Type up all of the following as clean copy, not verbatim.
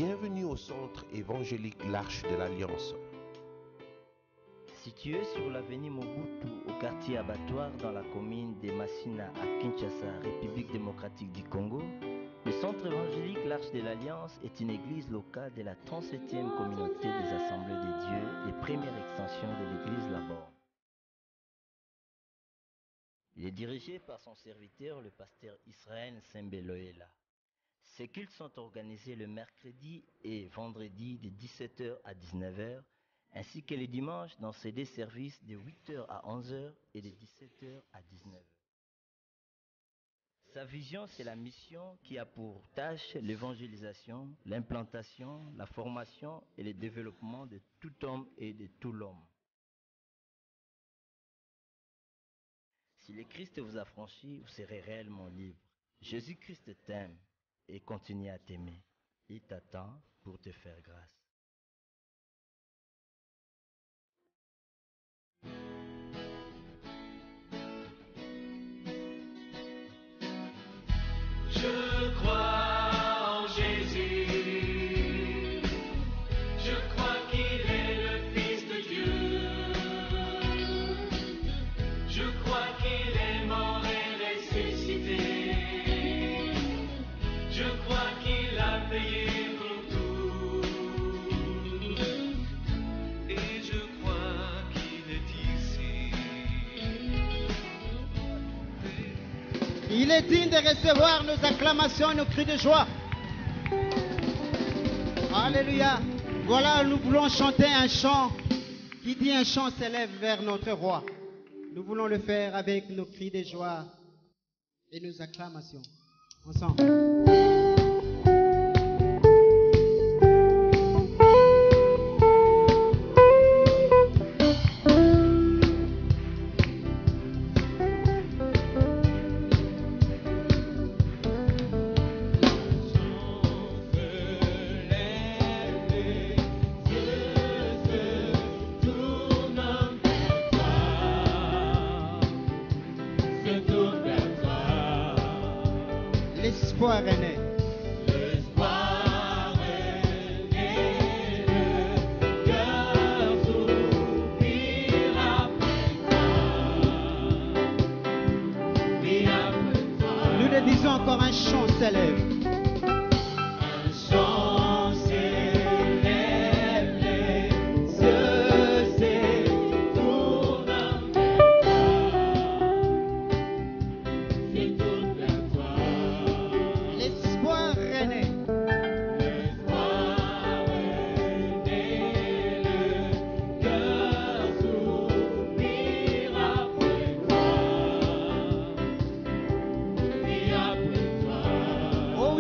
Bienvenue au centre évangélique L'Arche de l'Alliance. Situé sur l'avenue Mobutu au quartier Abattoir dans la commune de Masina à Kinshasa, République démocratique du Congo, le centre évangélique L'Arche de l'Alliance est une église locale de la 37e communauté des Assemblées de Dieu et première extension de l'église Labor. Il est dirigé par son serviteur, le pasteur Israël Sembeloela. Ces cultes sont organisés le mercredi et vendredi de 17h à 19h, ainsi que les dimanches dans ces deux services de 8h à 11h et de 17h à 19h. Sa vision, c'est la mission qui a pour tâche l'évangélisation, l'implantation, la formation et le développement de tout homme et de tout l'homme. Si le Christ vous a franchi, vous serez réellement libre. Jésus-Christ t'aime et continue à t'aimer. Il t'attend pour te faire grâce. Je crois en Jésus. Je crois qu'il est le Fils de Dieu. Je crois qu'il est mort et ressuscité. Je crois qu'il a payé pour tout. Et je crois qu'il est ici. Il est digne de recevoir nos acclamations, nos cris de joie. Alléluia. Voilà, nous voulons chanter un chant qui dit un chant s'élève vers notre roi. Nous voulons le faire avec nos cris de joie et nos acclamations. Ensemble. L'espoir est né. L'espoir est né, le cœur soupire après toi. Oui, après toi. Nous le disons encore, un chant s'élève. Un chant s'élève, les cieux s'étournent vers toi. S'étournent vers toi. L'espoir est né. L'espoir est né, le cœur soupire après toi. Oui, après toi. Oh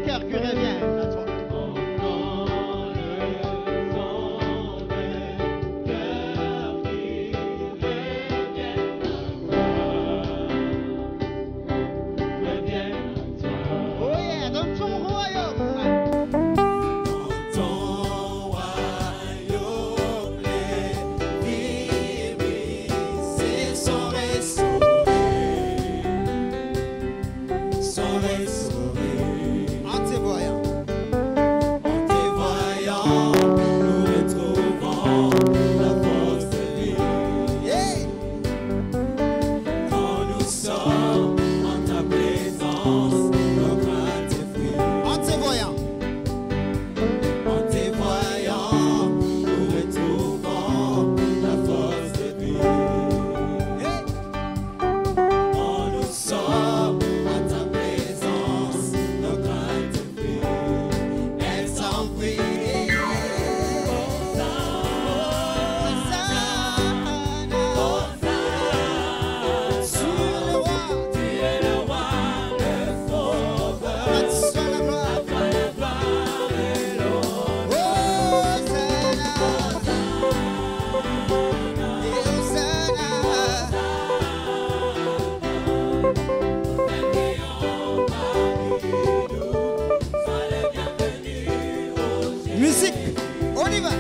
cœurs qui reviennent à toi. Oh yeah, dans ton royaume. En te voyant. Yeah. En te voyant. Yeah. Musique, on y va.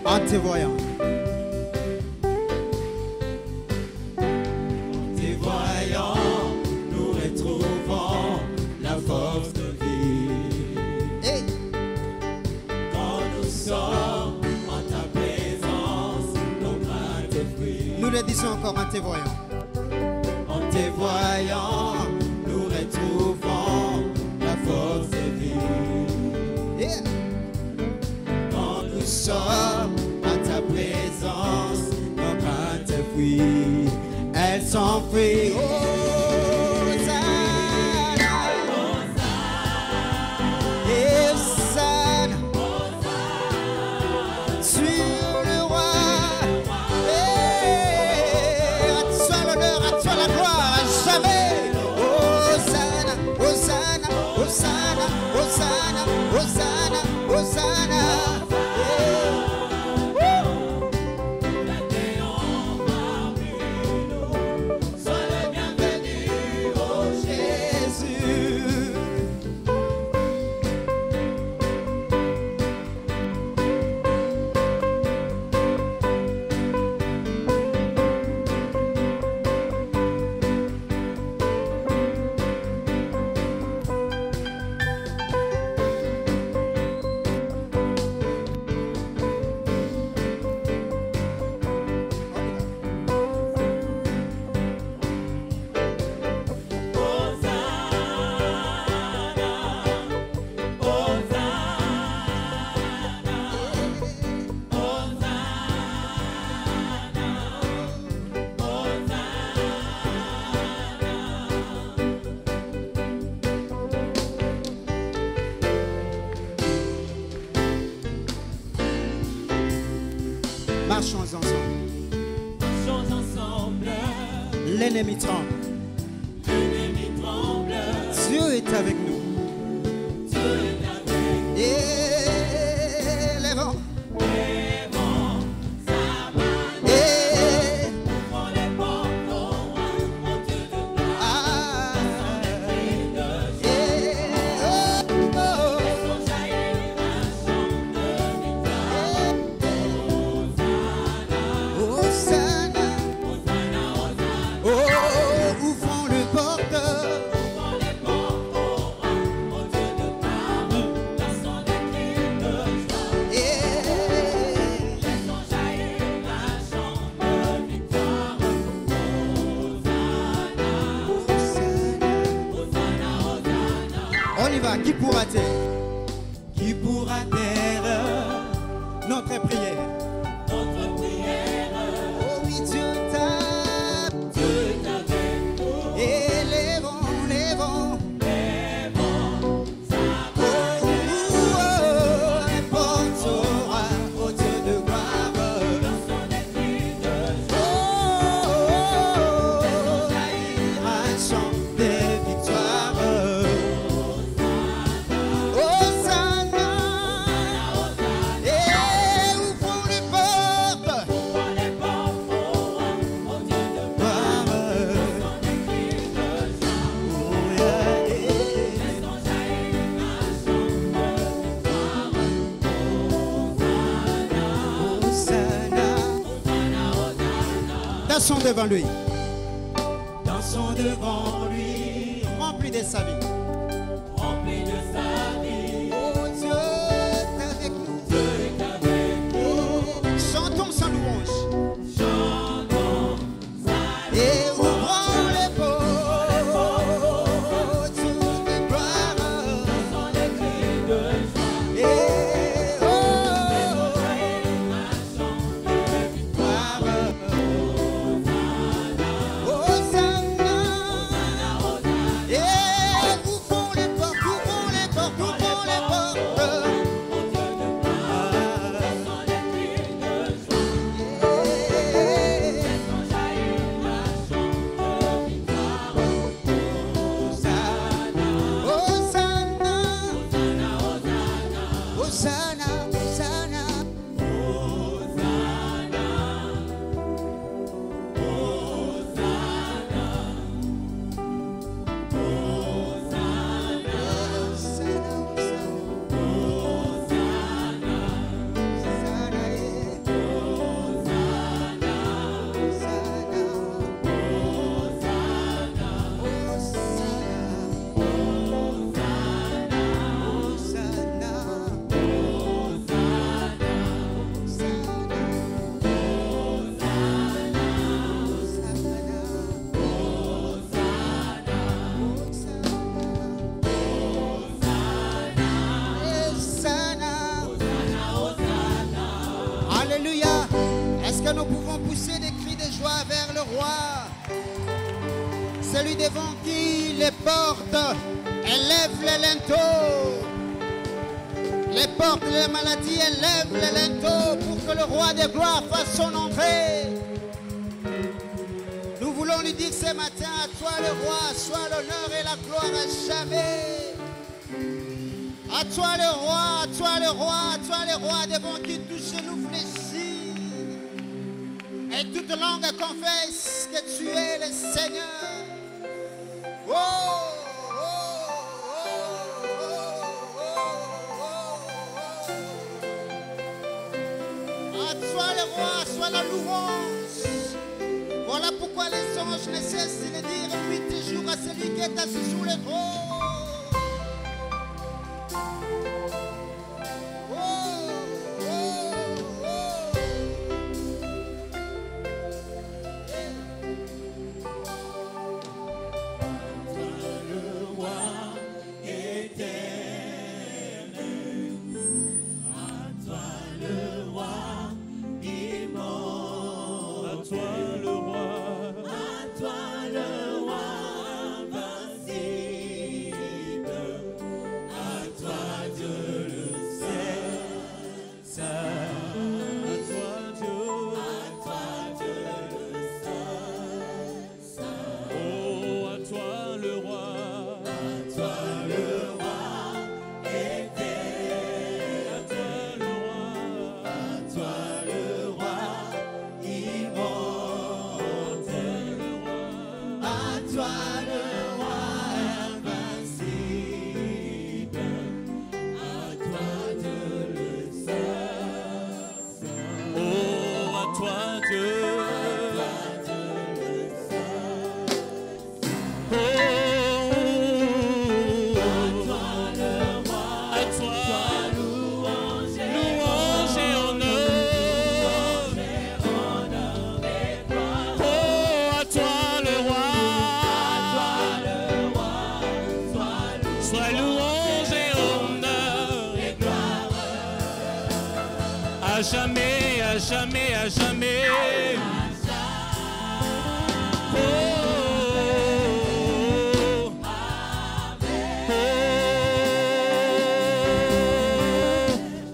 En te voyant. Nous retrouvons la force de vie. Hey. Quand nous sommes en ta présence, nos craintes fuient. Nous le disons encore en te voyant. En te voyant, nous retrouvons la force de vie. Yeah. Quand nous sommes en ta présence, nos craintes fuient. Elles s'enfuient. Sur le roi. À toi l'honneur, à toi la gloire, à jamais. Hosanna, Hosanna, Hosanna, Hosanna, Hosanna, Hosanna. Sois le bienvenu, oh Jésus. Marchons ensemble. Marchons ensemble, L'ennemi tremble. l'ennemi tremble, Dieu est avec nous. Dieu est avec Et les vents. les vents, sa main, Et ouvrons les portes au roi, au Dieu de gloire, ah, et de joie. et oh, oh, Laissons jaillir un chant de victoire. Hosanna. Hosanna, Hosanna, Oh, ouvrons le porteur. ouvrons les portes au roi, au Dieu de gloire, laissons des cris de joie. Et Laissons jaillir un chant de victoire. Hosanna, Hosanna, Hosanna. on y va. Qui pourra-t-il? Qui pourra taire notre prière? Notre prière, Oh oui, Dieu t'a Dieu t'avait pour élevons, élevons. les vents. Oh, portera au Dieu de gloire. Dans son écrit de Oh, jaillira un chant de victoire. Hosanna, et ouvrons les portes. joie, les portes au Dieu de Gloire. son écrit de joie. Oh, yeah, yeah. Laissons jaillir un chant de victoire. Hosanna. Dansons devant lui. Dansons devant lui. Rempli de sa vie. Rempli de sa vie, Oh Dieu, t'es avec nous. Dieu est avec nous. Chantons sa louange. Chantons sa Et ouvrons les portes de gloire. son écrit de joie. Et oh, Un chant de victoire. Hosanna. Et ouvrons les portes, ouvrons les portes, ouvrons les portes. Au Dieu de gloire. Son écrit de joie. Laissons jaillir un chant de victoire. Hosanna, Hosanna, Hosanna, Hosanna. Alléluia. Est-ce que nous pouvons pousser des cris de joie vers le roi? Celui devant qui les portes élèvent les linteaux. Les portes de la maladie élèvent les linteaux pour que le roi de gloire fasse son entrée. Nous voulons lui dire ce matin, à toi le roi, soit l'honneur et la gloire à jamais. À toi le roi, à toi le roi, à toi le roi devant qui tout genou fléchit. Et toute langue confesse que tu es le Seigneur. Oh, oh, oh, oh, oh, oh. À toi le roi, soit la louange. Voilà pourquoi les anges ne cessent de dire 8 jours à celui qui est assis sous le trône. à toi le roi invincible. à jamais, à jamais, à jamais. Oh,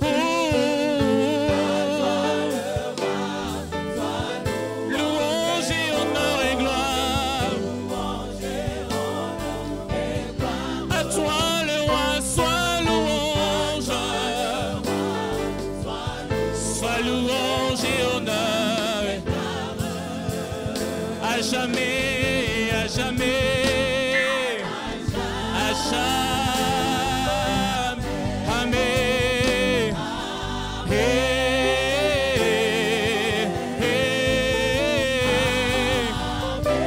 oh, louange et honneur et gloire. À toi le roi, sois louange. Sois louange et honneur. À jamais, à jamais. À jamais.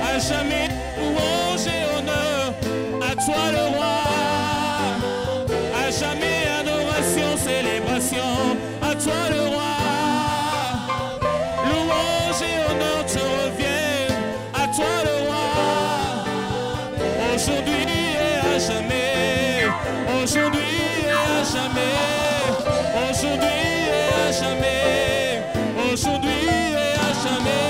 À jamais, louange et honneur. À toi le roi. À jamais, adoration, célébration. À toi le roi. Louange et honneur te reviennent. À toi le roi. Aujourd'hui et à jamais. Aujourd'hui et à jamais. Aujourd'hui et à jamais. Aujourd'hui et à jamais.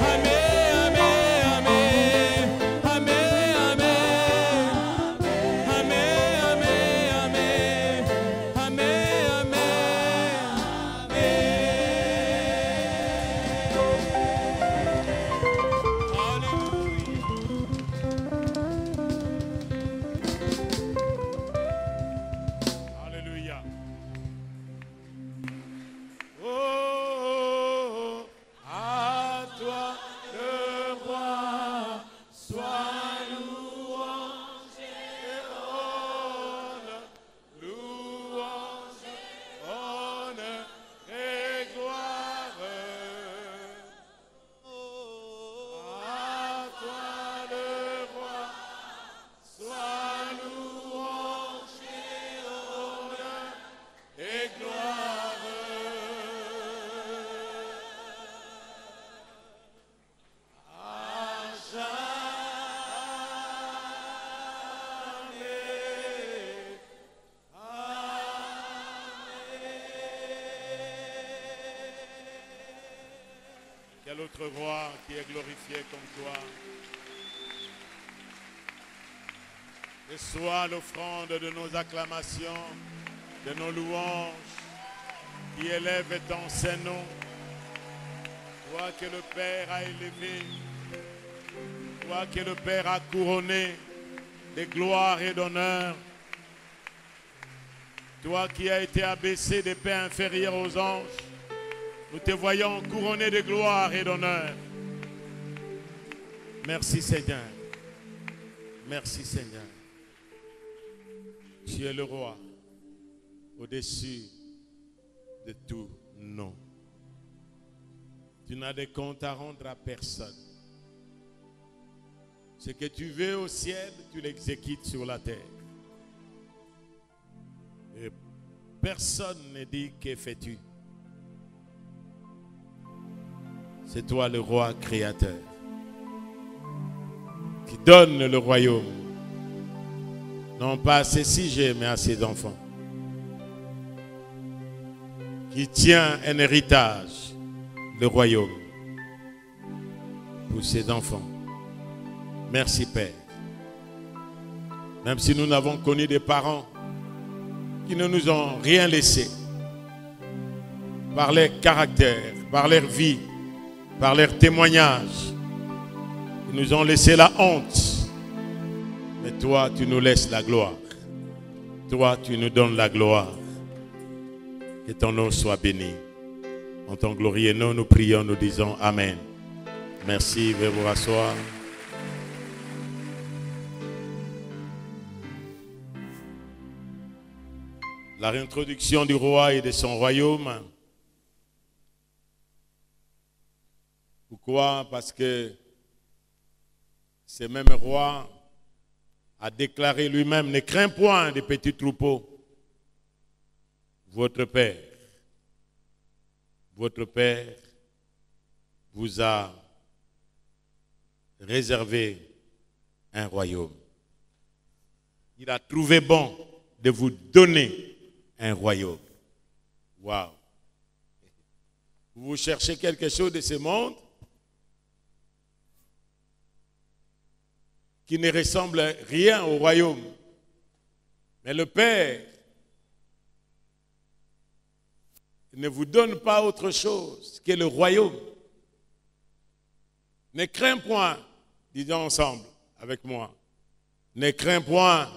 Amen, amen, amen. Amen, amen. Amen, amen, amen. Amen, amen. Alléluia. Oh, à toi le roi, sois louange et honneur, louange, honneur et gloire. À toi le roi, sois louange et honneur et gloire. À jamais. Quel autre roi qui est glorifié comme toi? Reçois l'offrande de nos acclamations, de nos louanges, qui élèvent ton Saint-Nom. Toi que le Père a élevé, toi que le Père a couronné de gloire et d'honneur, toi qui as été abaissé des paix inférieurs aux anges, nous te voyons couronné de gloire et d'honneur. Merci Seigneur. Merci Seigneur. Tu es le roi au-dessus de tout nom. Tu n'as de compte à rendre à personne. Ce que tu veux au ciel, tu l'exécutes sur la terre. Et personne ne dit que fais-tu. C'est toi le roi créateur qui donne le royaume, non pas à ses sujets, mais à ses enfants, qui tient un héritage, le royaume, pour ses enfants. Merci Père. Même si nous n'avons connu des parents qui ne nous ont rien laissé, par leur caractère, par leur vie, par leurs témoignages, ils nous ont laissé la honte. Mais toi, tu nous laisses la gloire. Toi, tu nous donnes la gloire. Que ton nom soit béni. En ton glorieux nom, nous prions, nous disons Amen. Merci, veuillez vous rasseoir. La réintroduction du roi et de son royaume. Pourquoi? Parce que ce même roi a déclaré lui-même: ne crains point des petits troupeaux. Votre Père vous a réservé un royaume. Il a trouvé bon de vous donner un royaume. Waouh! Vous cherchez quelque chose de ce monde qui ne ressemble à rien au royaume. Mais le Père ne vous donne pas autre chose que le royaume. Ne crains point, disons ensemble avec moi, ne crains point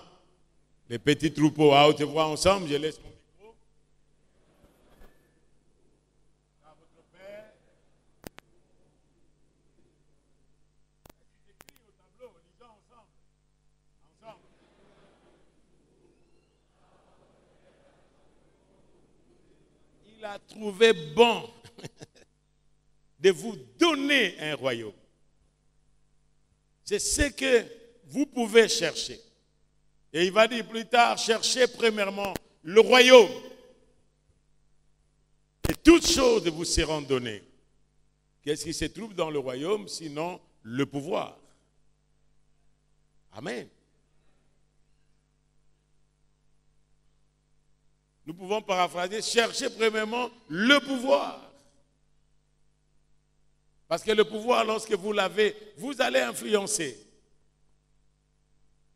les petits troupeaux. À haute voix ensemble, je laisse mon micro. À votre Père. J'écris au tableau, lisons ensemble. Ensemble. Il a trouvé bon de vous donner un royaume. C'est ce que vous pouvez chercher. Et il va dire plus tard, cherchez premièrement le royaume. Et toutes choses vous seront données. Qu'est-ce qui se trouve dans le royaume, sinon le pouvoir? Amen. Nous pouvons paraphraser, cherchez premièrement le pouvoir. Parce que le pouvoir, lorsque vous l'avez, vous allez influencer.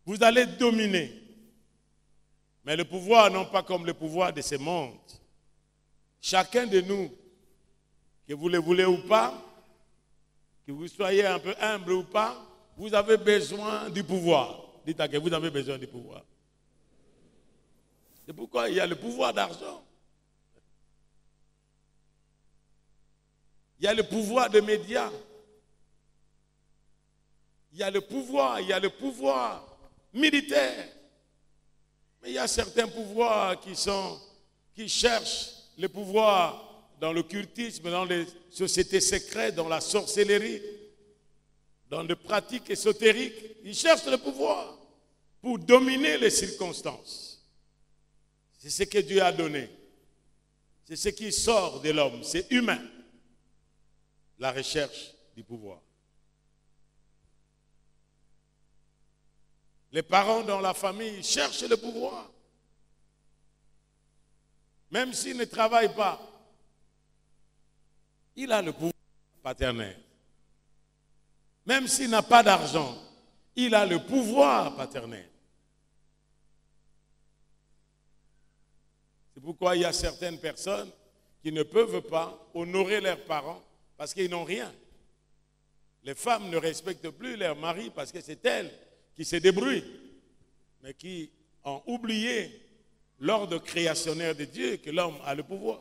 Vous allez dominer. Mais le pouvoir, non pas comme le pouvoir de ce monde. Chacun de nous, que vous le voulez ou pas, que vous soyez un peu humble ou pas, vous avez besoin du pouvoir. Dites à que vous avez besoin du pouvoir. C'est pourquoi il y a le pouvoir d'argent. Il y a le pouvoir des médias. Il y a le pouvoir militaire. Mais il y a certains pouvoirs qui cherchent le pouvoir dans l'occultisme, dans les sociétés secrètes, dans la sorcellerie, dans des pratiques ésotériques. Ils cherchent le pouvoir pour dominer les circonstances. C'est ce que Dieu a donné. C'est ce qui sort de l'homme. C'est humain. La recherche du pouvoir. Les parents dans la famille cherchent le pouvoir. Même s'il ne travaille pas, il a le pouvoir paternel. Même s'il n'a pas d'argent, il a le pouvoir paternel. C'est pourquoi il y a certaines personnes qui ne peuvent pas honorer leurs parents parce qu'ils n'ont rien. Les femmes ne respectent plus leur mari parce que c'est elles qui se débrouillent, mais qui ont oublié l'ordre créationnaire de Dieu que l'homme a le pouvoir.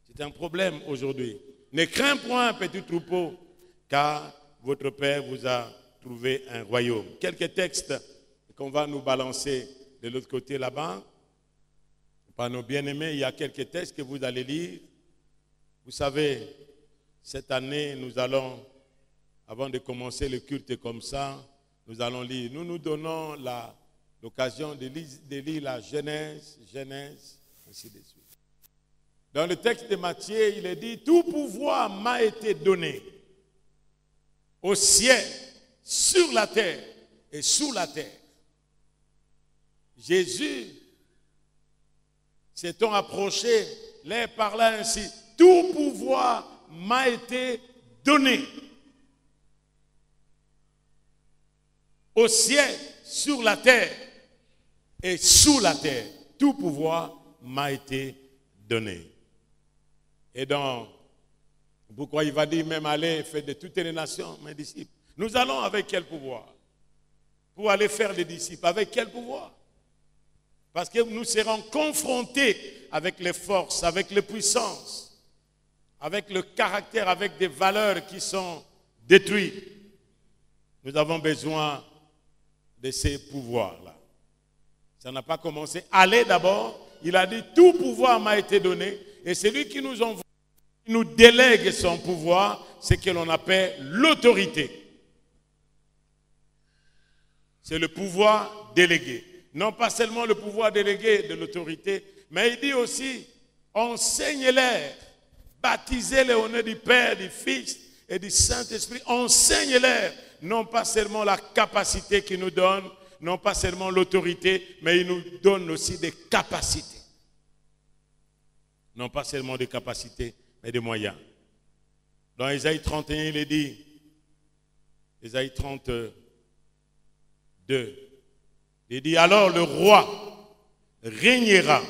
C'est un problème aujourd'hui. Ne crains point, petit troupeau, car votre Père vous a trouvé un royaume. Quelques textes qu'on va nous balancer de l'autre côté là-bas. Par nos bien-aimés, il y a quelques textes que vous allez lire. Vous savez, cette année, nous allons, avant de commencer le culte comme ça, nous allons lire. Nous nous donnons l'occasion de lire la Genèse, ainsi de suite. Dans le texte de Matthieu, il est dit, tout pouvoir m'a été donné au ciel, sur la terre et sous la terre. Jésus s'étant approché, leur parla ainsi, tout pouvoir m'a été donné au ciel, sur la terre et sous la terre. Tout pouvoir m'a été donné. Et donc, pourquoi il va dire même aller faire de toutes les nations mes disciples. Nous allons avec quel pouvoir? Pour aller faire des disciples. Avec quel pouvoir? Parce que nous serons confrontés avec les forces, avec les puissances, avec le caractère, avec des valeurs qui sont détruites. Nous avons besoin de ces pouvoirs-là. Ça n'a pas commencé. Allez d'abord, il a dit, tout pouvoir m'a été donné. Et celui qui nous envoie, qui nous délègue son pouvoir, c'est ce que l'on appelle l'autorité. C'est le pouvoir délégué. Non pas seulement le pouvoir délégué de l'autorité, mais il dit aussi, enseignez-les, baptisez-les au nom du Père, du Fils et du Saint-Esprit. Enseignez-les, non pas seulement la capacité qu'il nous donne, non pas seulement l'autorité, mais il nous donne aussi des capacités. Non pas seulement des capacités, mais des moyens. Dans Ésaïe 31, il est dit, Ésaïe 32, il dit, alors le roi régnera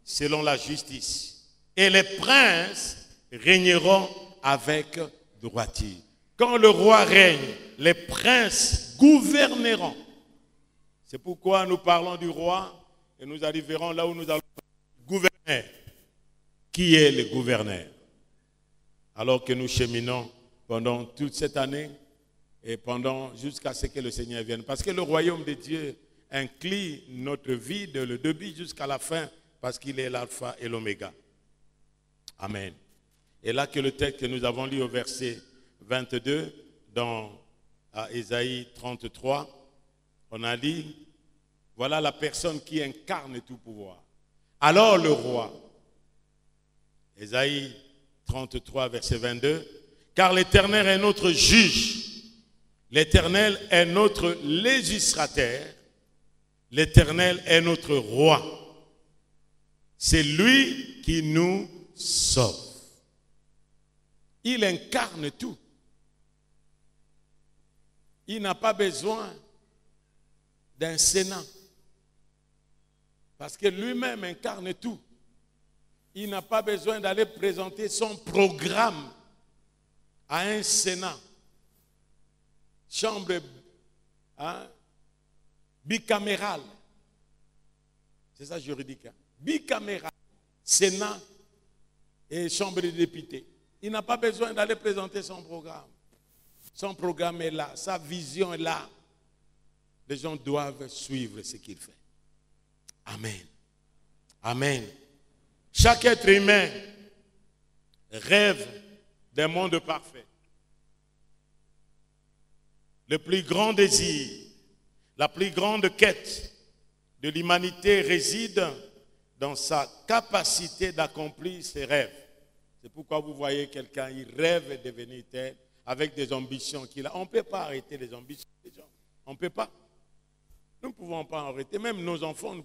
selon la justice, et les princes régneront avec droiture. Quand le roi règne, les princes gouverneront. C'est pourquoi nous parlons du roi et nous arriverons là où nous allons gouverner. Qui est le gouverneur? Alors que nous cheminons pendant toute cette année et jusqu'à ce que le Seigneur vienne. Parce que le royaume de Dieu inclut notre vie de le début jusqu'à la fin, parce qu'il est l'alpha et l'oméga. Amen. Et là que le texte que nous avons lu au verset 22 dans Ésaïe 33, on a dit, voilà la personne qui incarne tout pouvoir. Alors le roi, Ésaïe 33, verset 22, car l'Éternel est notre juge, l'Éternel est notre législateur, l'Éternel est notre roi. C'est lui qui nous sauve. Il incarne tout. Il n'a pas besoin d'un Sénat. Parce que lui-même incarne tout. Il n'a pas besoin d'aller présenter son programme à un Sénat. Chambre bicamérale. C'est ça juridique. Bicamérale. Sénat et Chambre des députés. Il n'a pas besoin d'aller présenter son programme. Son programme est là. Sa vision est là. Les gens doivent suivre ce qu'il fait. Amen. Amen. Chaque être humain rêve d'un monde parfait. Le plus grand désir, la plus grande quête de l'humanité réside dans sa capacité d'accomplir ses rêves. C'est pourquoi vous voyez quelqu'un, il rêve de devenir tel, avec des ambitions qu'il a. On ne peut pas arrêter les ambitions des gens. On ne peut pas. Nous ne pouvons pas arrêter. Même nos enfants, nous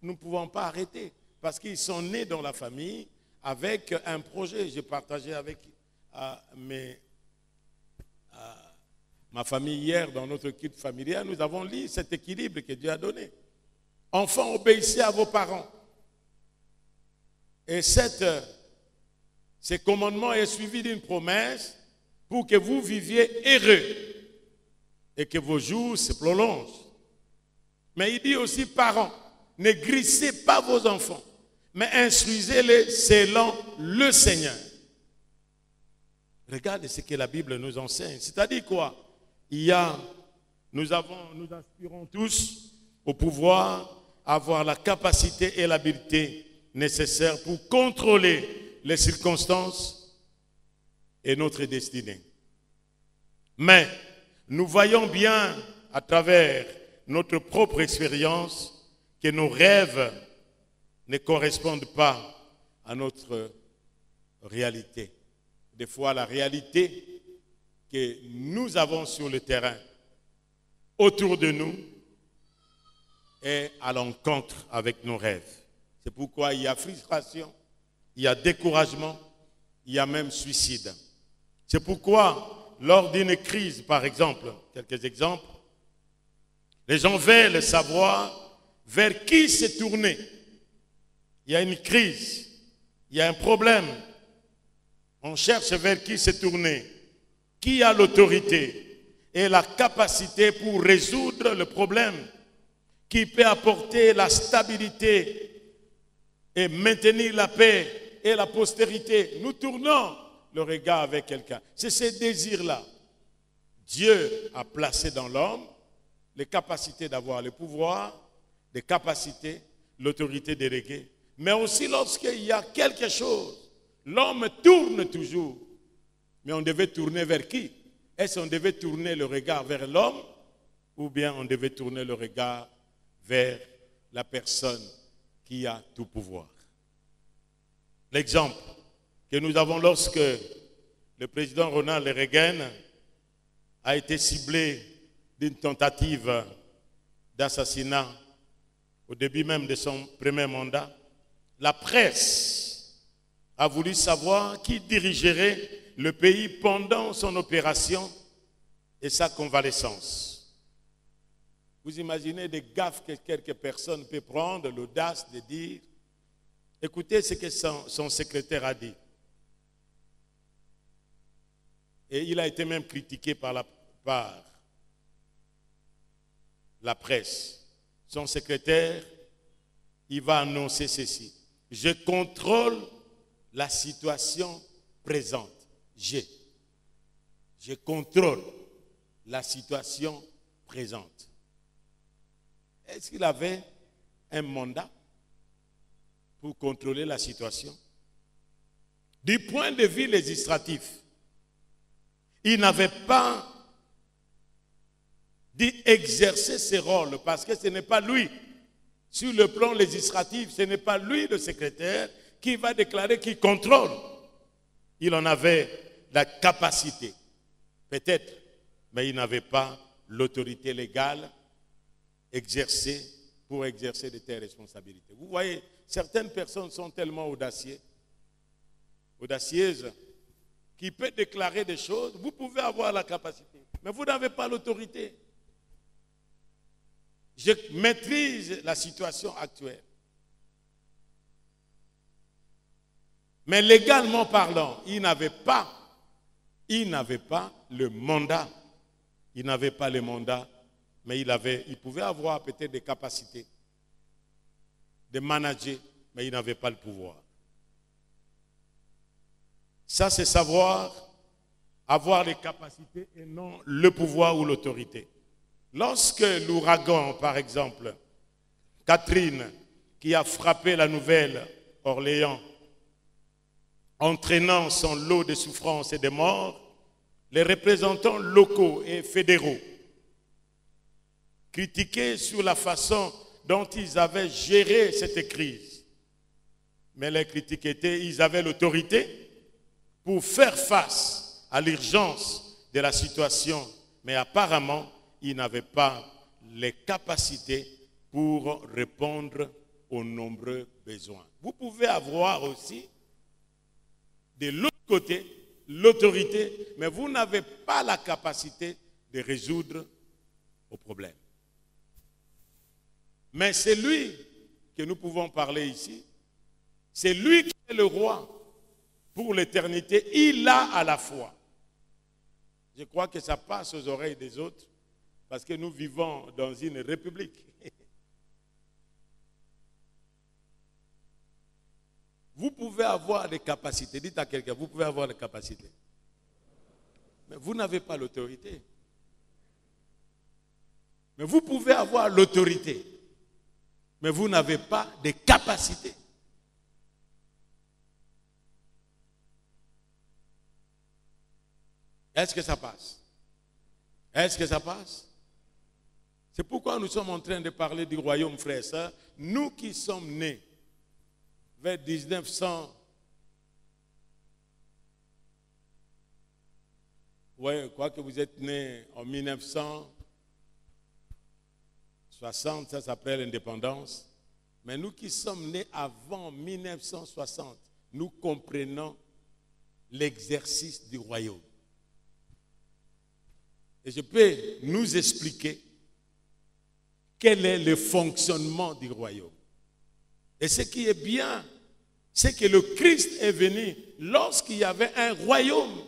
ne pouvons pas arrêter. Parce qu'ils sont nés dans la famille avec un projet. J'ai partagé avec ma famille hier dans notre culte familial. Nous avons lu cet équilibre que Dieu a donné. Enfants, obéissez à vos parents. Et ce commandement est suivi d'une promesse pour que vous viviez heureux et que vos jours se prolongent. Mais il dit aussi, parents, ne grissez pas vos enfants, mais instruisez-les selon le Seigneur. Regardez ce que la Bible nous enseigne. C'est-à-dire quoi? Nous aspirons tous au pouvoir, avoir la capacité et l'habileté nécessaires pour contrôler les circonstances et notre destinée. Mais nous voyons bien à travers notre propre expérience que nos rêves ne correspondent pas à notre réalité. Des fois, la réalité que nous avons sur le terrain, autour de nous, est à l'encontre avec nos rêves. C'est pourquoi il y a frustration, il y a découragement, il y a même suicide. C'est pourquoi, lors d'une crise, par exemple, quelques exemples, les gens veulent savoir vers qui se tourner. Il y a une crise, il y a un problème. On cherche vers qui se tourner. Qui a l'autorité et la capacité pour résoudre le problème, qui peut apporter la stabilité et maintenir la paix et la postérité. Nous tournons le regard avec quelqu'un. C'est ce désir-là. Dieu a placé dans l'homme les capacités d'avoir le pouvoir, les capacités, l'autorité déléguée. Mais aussi lorsqu'il y a quelque chose, l'homme tourne toujours. Mais on devait tourner vers qui? Est-ce qu'on devait tourner le regard vers l'homme ou bien on devait tourner le regard vers la personne qui a tout pouvoir? L'exemple que nous avons lorsque le président Ronald Reagan a été ciblé d'une tentative d'assassinat au début même de son premier mandat, la presse a voulu savoir qui dirigerait le pays pendant son opération et sa convalescence. Vous imaginez des gaffes que quelques personnes peuvent prendre, l'audace de dire, écoutez ce que son secrétaire a dit. Et il a été même critiqué par la presse. Son secrétaire, il va annoncer ceci. Je contrôle la situation présente. Je contrôle la situation présente. Est-ce qu'il avait un mandat pour contrôler la situation? Du point de vue législatif, il n'avait pas d'exercer ce rôle parce que ce n'est pas lui. Sur le plan législatif, ce n'est pas lui le secrétaire qui va déclarer qu'il contrôle. Il en avait la capacité, peut-être, mais il n'avait pas l'autorité légale pour exercer de telles responsabilités. Vous voyez, certaines personnes sont tellement audacieuses, qui peuvent déclarer des choses. Vous pouvez avoir la capacité, mais vous n'avez pas l'autorité. Je maîtrise la situation actuelle. Mais légalement parlant, il n'avait pas le mandat. Il n'avait pas le mandat, mais il pouvait avoir peut-être des capacités de manager, mais il n'avait pas le pouvoir. Ça, c'est savoir avoir les capacités et non le pouvoir ou l'autorité. Lorsque l'ouragan, par exemple, Catherine, qui a frappé la Nouvelle-Orléans, entraînant son lot de souffrances et de morts, les représentants locaux et fédéraux critiquaient sur la façon dont ils avaient géré cette crise. Mais les critiques étaient, ils avaient l'autorité pour faire face à l'urgence de la situation, mais apparemment, ils n'avaient pas les capacités pour répondre aux nombreux besoins. Vous pouvez avoir aussi, de l'autre côté, l'autorité, mais vous n'avez pas la capacité de résoudre aux problèmes. Mais c'est lui que nous pouvons parler ici. C'est lui qui est le roi pour l'éternité. Il a à la foi. Je crois que ça passe aux oreilles des autres parce que nous vivons dans une république. Vous pouvez avoir des capacités. Dites à quelqu'un, vous pouvez avoir des capacités. Mais vous n'avez pas l'autorité. Mais vous pouvez avoir l'autorité. Mais vous n'avez pas de capacités. Est-ce que ça passe? Est-ce que ça passe? C'est pourquoi nous sommes en train de parler du royaume, frères et sœurs. Nous qui sommes nés vers 1900. Oui, quoi que vous êtes nés en 1960, ça s'appelle l'indépendance. Mais nous qui sommes nés avant 1960, nous comprenons l'exercice du royaume. Et je peux nous expliquer quel est le fonctionnement du royaume. Et ce qui est bien, c'est que le Christ est venu lorsqu'il y avait un royaume.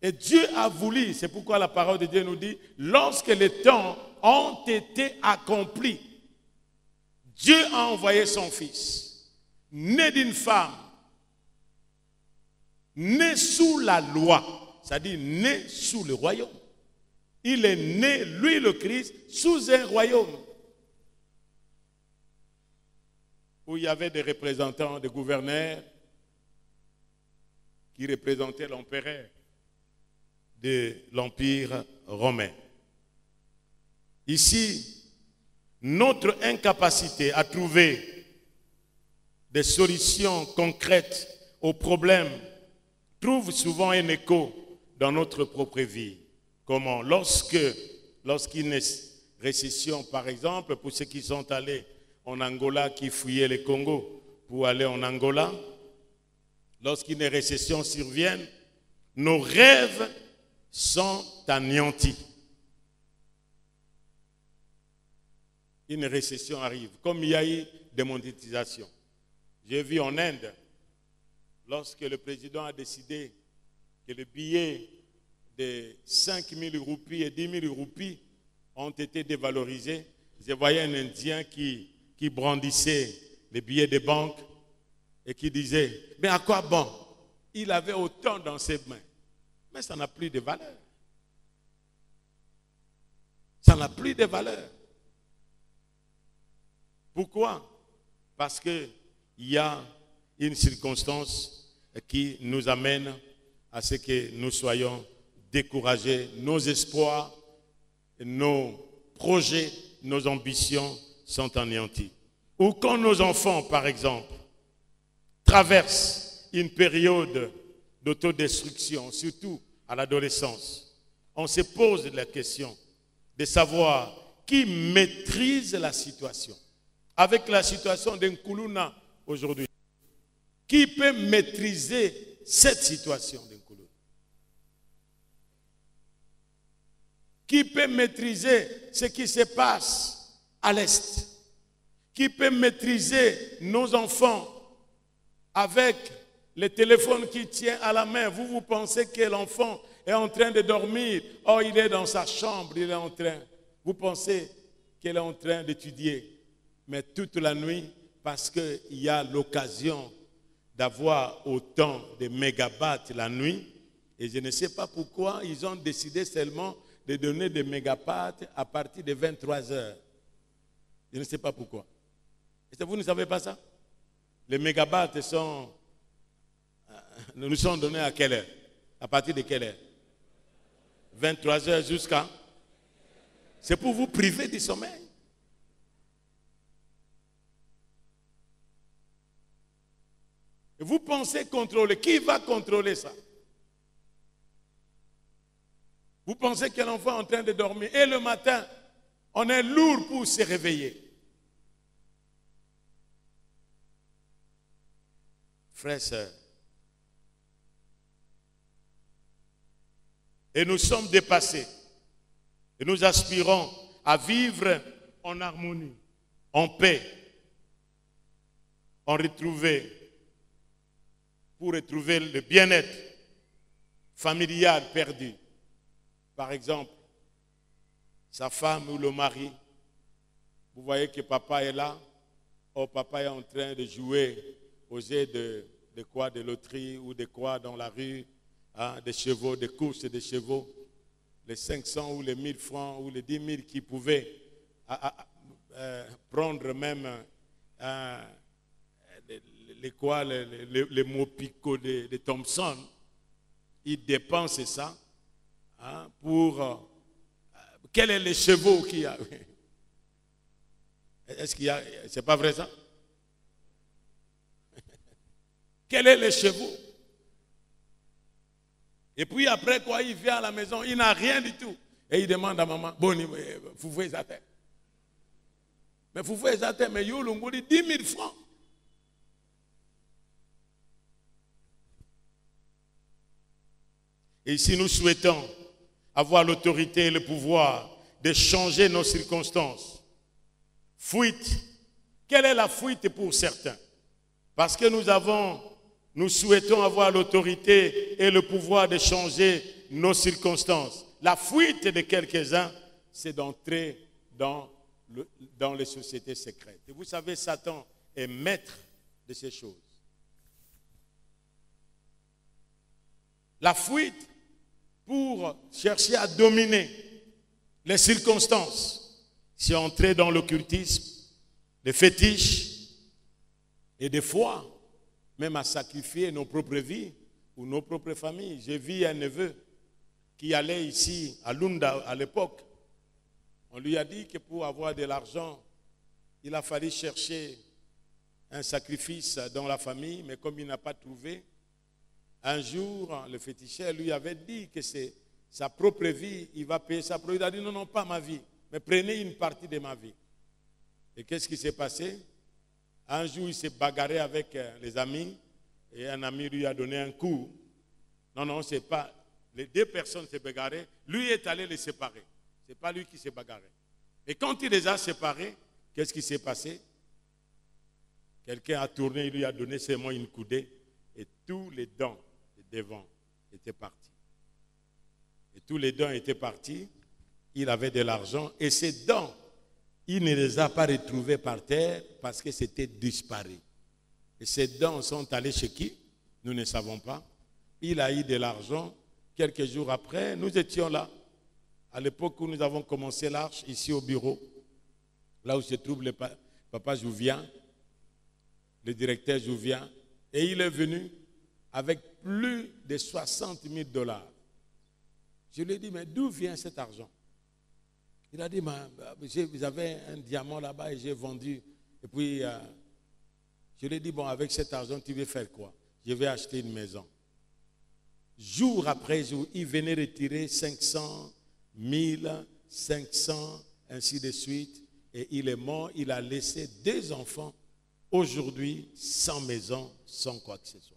Et Dieu a voulu, c'est pourquoi la parole de Dieu nous dit, lorsque les temps ont été accomplis, Dieu a envoyé son Fils, né d'une femme, né sous la loi, c'est-à-dire né sous le royaume. Il est né, lui le Christ, sous un royaume où il y avait des représentants, des gouverneurs qui représentaient l'empereur de l'Empire romain. Ici, notre incapacité à trouver des solutions concrètes aux problèmes trouve souvent un écho dans notre propre vie. Comment? Lorsqu'il y a une récession, par exemple, pour ceux qui sont allés en Angola, qui fouillaient le Congo pour aller en Angola, lorsqu'une récession survient, nos rêves sont anéantis. Une récession arrive, comme il y a eu démonétisation. J'ai vu en Inde, lorsque le président a décidé que les billets de 5 000 roupies et 10 000 roupies ont été dévalorisés, je voyais un Indien qui brandissait les billets de banque et qui disait, mais à quoi bon? Il avait autant dans ses mains, mais ça n'a plus de valeur. Ça n'a plus de valeur. Pourquoi? Parce qu'il y a une circonstance qui nous amène à ce que nous soyons découragés. Nos espoirs, nos projets, nos ambitions sont anéantis. Ou quand nos enfants, par exemple, traversent une période d'autodestruction, surtout à l'adolescence, on se pose la question de savoir qui maîtrise la situation. Avec la situation d'Nkuluna aujourd'hui, qui peut maîtriser cette situation d'Nkuluna? Qui peut maîtriser ce qui se passe à l'Est? Qui peut maîtriser nos enfants avec le téléphone qui tient à la main? Vous pensez que l'enfant est en train de dormir. Oh, il est dans sa chambre, il est en train. Vous pensez qu'il est en train d'étudier. Mais toute la nuit, parce qu'il y a l'occasion d'avoir autant de mégabytes la nuit. Et je ne sais pas pourquoi ils ont décidé seulement de donner des mégabytes à partir de 23 heures. Je ne sais pas pourquoi. Est-ce que vous ne savez pas ça? Les mégabytes nous sont donnés à quelle heure? À partir de quelle heure? 23 heures jusqu'à? C'est pour vous priver du sommeil. Et vous pensez contrôler. Qui va contrôler ça? Vous pensez que l'enfant est en train de dormir et le matin, on est lourd pour se réveiller. Frères et sœurs, et nous sommes dépassés. Et nous aspirons à vivre en harmonie, en paix, pour retrouver le bien-être familial perdu. Par exemple, sa femme ou le mari, vous voyez que papa est là, ou papa est en train de jouer aux jeux de quoi, de loterie ou de quoi dans la rue, hein, des chevaux, des courses de chevaux, les 500 ou les 1000 francs ou les 10 000 qui pouvaient prendre même les mots picots de Thompson, ils dépensent ça hein, pour... quel est les chevaux qu'il y a? Est-ce qu'il y a... C'est pas vrai ça? Quel est les chevaux? Et puis après quoi, il vient à la maison, il n'a rien du tout. Et il demande à maman, bon, vous voyez ça? Mais vous voyez ça, mais il y a 10 000 francs. Et si nous souhaitons avoir l'autorité et le pouvoir de changer nos circonstances, fuite, quelle est la fuite pour certains? Parce que nous souhaitons avoir l'autorité et le pouvoir de changer nos circonstances. La fuite de quelques-uns, c'est d'entrer dans les sociétés secrètes. Et vous savez, Satan est maître de ces choses. La fuite pour chercher à dominer les circonstances, c'est entrer dans l'occultisme, les fétiches et des fois, même à sacrifier nos propres vies ou nos propres familles. J'ai vu un neveu qui allait ici à Lunda à l'époque. On lui a dit que pour avoir de l'argent, il a fallu chercher un sacrifice dans la famille, mais comme il n'a pas trouvé, un jour, le féticheur lui avait dit que c'est sa propre vie, il va payer sa propre vie. Il a dit non, pas ma vie, mais prenez une partie de ma vie. Et qu'est-ce qui s'est passé? Un jour, il s'est bagarré avec les amis et un ami lui a donné un coup. Non, non, c'est pas. Les deux personnes s'est bagarrées. Lui est allé les séparer. Ce n'est pas lui qui s'est bagarré. Et quand il les a séparés, qu'est-ce qui s'est passé? Quelqu'un a tourné, il lui a donné seulement une coudée et tous les dents de devant étaient partis. Et tous les dents étaient partis. Il avait de l'argent et ses dents, il ne les a pas retrouvées par terre parce que c'était disparu. Et ces dents sont allées chez qui? Nous ne savons pas. Il a eu de l'argent. Quelques jours après, nous étions là. À l'époque où nous avons commencé l'arche, ici au bureau, là où se trouve le papa Jouvien, le directeur Jouvien, et il est venu avec plus de 60 000 $. Je lui ai dit, mais d'où vient cet argent? Il a dit, vous avez un diamant là-bas et j'ai vendu. Et puis, je lui ai dit, bon, avec cet argent, tu veux faire quoi? Je vais acheter une maison. Jour après jour, il venait retirer 500, 1000, 500, ainsi de suite. Et il est mort, il a laissé 2 enfants, aujourd'hui, sans maison, sans quoi que ce soit.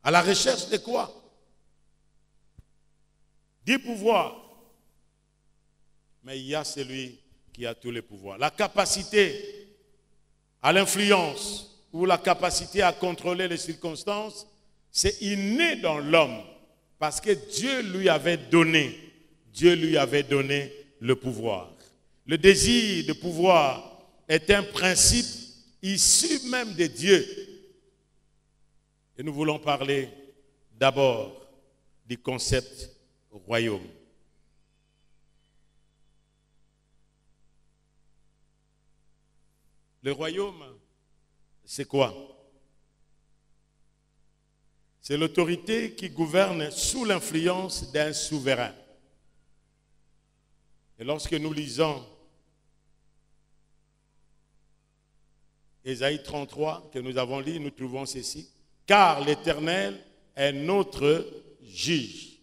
À la recherche de quoi? Du pouvoir. Mais il y a celui qui a tous les pouvoirs. La capacité à l'influence ou la capacité à contrôler les circonstances, c'est inné dans l'homme parce que Dieu lui avait donné le pouvoir. Le désir de pouvoir est un principe issu même de Dieu. Et nous voulons parler d'abord du concept royaume. Le royaume, c'est quoi? C'est l'autorité qui gouverne sous l'influence d'un souverain. Et lorsque nous lisons Ésaïe 33, que nous avons lu, nous trouvons ceci. Car l'Éternel est notre juge.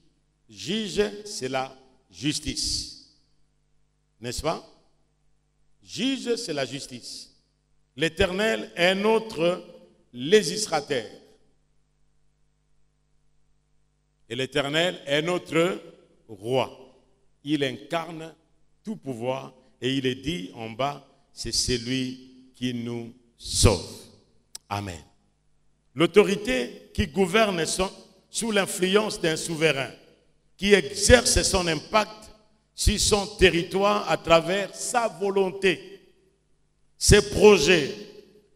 Juge, c'est la justice. N'est-ce pas? Juge, c'est la justice. L'Éternel est notre législateur. Et l'Éternel est notre roi. Il incarne tout pouvoir et il est dit en bas, c'est celui qui nous sauve. Amen. L'autorité qui gouverne sous l'influence d'un souverain, qui exerce son impact sur son territoire à travers sa volonté, ses projets,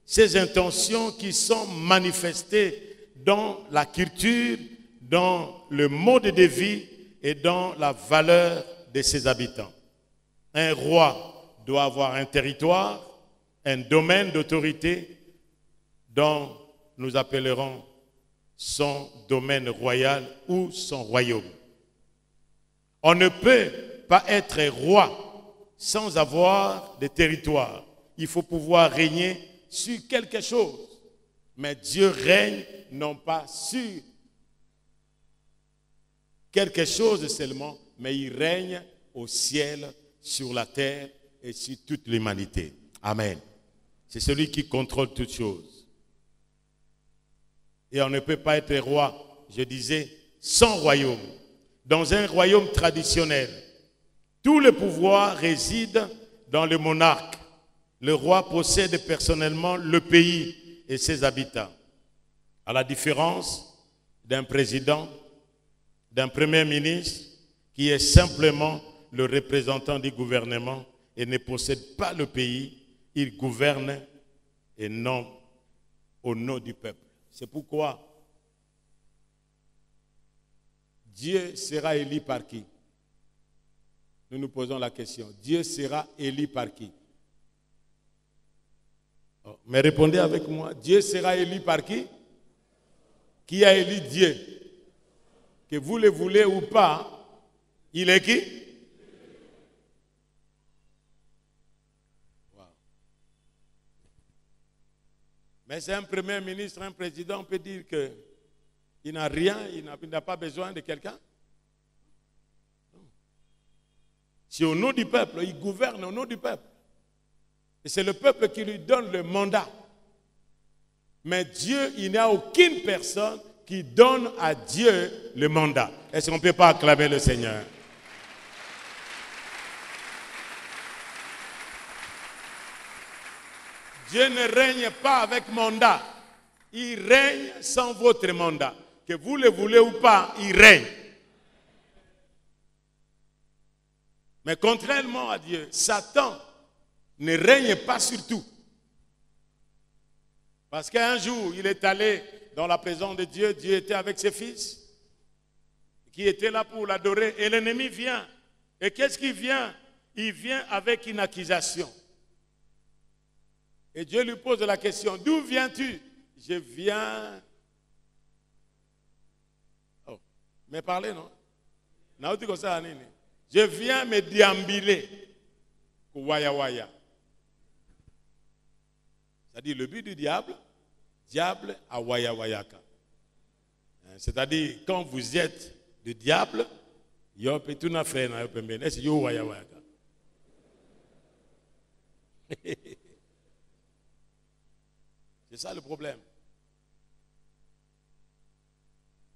ses intentions qui sont manifestées dans la culture, dans le mode de vie et dans la valeur de ses habitants. Un roi doit avoir un territoire, un domaine d'autorité dont nous appellerons son domaine royal ou son royaume. On ne peut pas être roi sans avoir des territoires. Il faut pouvoir régner sur quelque chose. Mais Dieu règne non pas sur quelque chose seulement, mais il règne au ciel, sur la terre et sur toute l'humanité. Amen. C'est celui qui contrôle toutes choses. Et on ne peut pas être roi, je disais, sans royaume. Dans un royaume traditionnel, tout le pouvoir réside dans le monarque. Le roi possède personnellement le pays et ses habitants. À la différence d'un président, d'un premier ministre qui est simplement le représentant du gouvernement et ne possède pas le pays, il gouverne et non au nom du peuple. C'est pourquoi Dieu sera élu par qui? Nous nous posons la question. Dieu sera élu par qui? Oh, mais répondez avec moi. Dieu sera élu par qui? Qui a élu Dieu? Que vous le voulez ou pas, il est qui? Wow. Mais c'est un premier ministre, un président, on peut dire qu'il n'a rien, il n'a pas besoin de quelqu'un. C'est au nom du peuple, il gouverne au nom du peuple. Et c'est le peuple qui lui donne le mandat. Mais Dieu, il n'y a aucune personne qui donne à Dieu le mandat. Est-ce qu'on ne peut pas acclamer le Seigneur? Dieu ne règne pas avec mandat. Il règne sans votre mandat. Que vous le voulez ou pas, il règne. Mais contrairement à Dieu, Satan ne règne pas sur tout. Parce qu'un jour, il est allé dans la présence de Dieu. Dieu était avec ses fils qui étaient là pour l'adorer. Et l'ennemi vient. Et qu'est-ce qu'il vient? Il vient avec une accusation. Et Dieu lui pose la question, d'où viens-tu? Je viens... Oh, mais parlez, non? Je viens me déambuler. Waya waya. C'est-à-dire le but du diable à waya wayaka. C'est-à-dire quand vous êtes le diable, c'est ça le problème.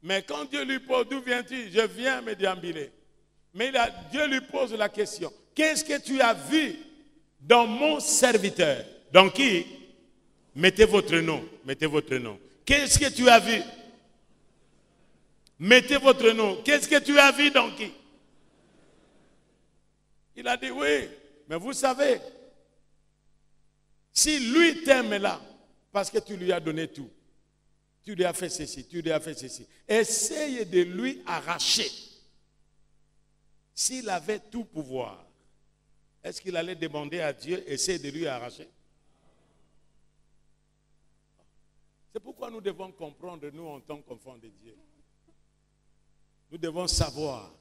Mais quand Dieu lui pose, d'où viens-tu? Je viens me déambuler. Mais Dieu lui pose la question, qu'est-ce que tu as vu dans mon serviteur? Dans qui? Mettez votre nom. Mettez votre nom. Qu'est-ce que tu as vu? Mettez votre nom. Qu'est-ce que tu as vu dans qui? Il a dit oui, mais vous savez, si lui t'aime là, parce que tu lui as donné tout, tu lui as fait ceci, tu lui as fait ceci, essaye de lui arracher. S'il avait tout pouvoir, est-ce qu'il allait demander à Dieu, essaye de lui arracher? C'est pourquoi nous devons comprendre, nous, en tant qu'enfants de Dieu. Nous devons savoir,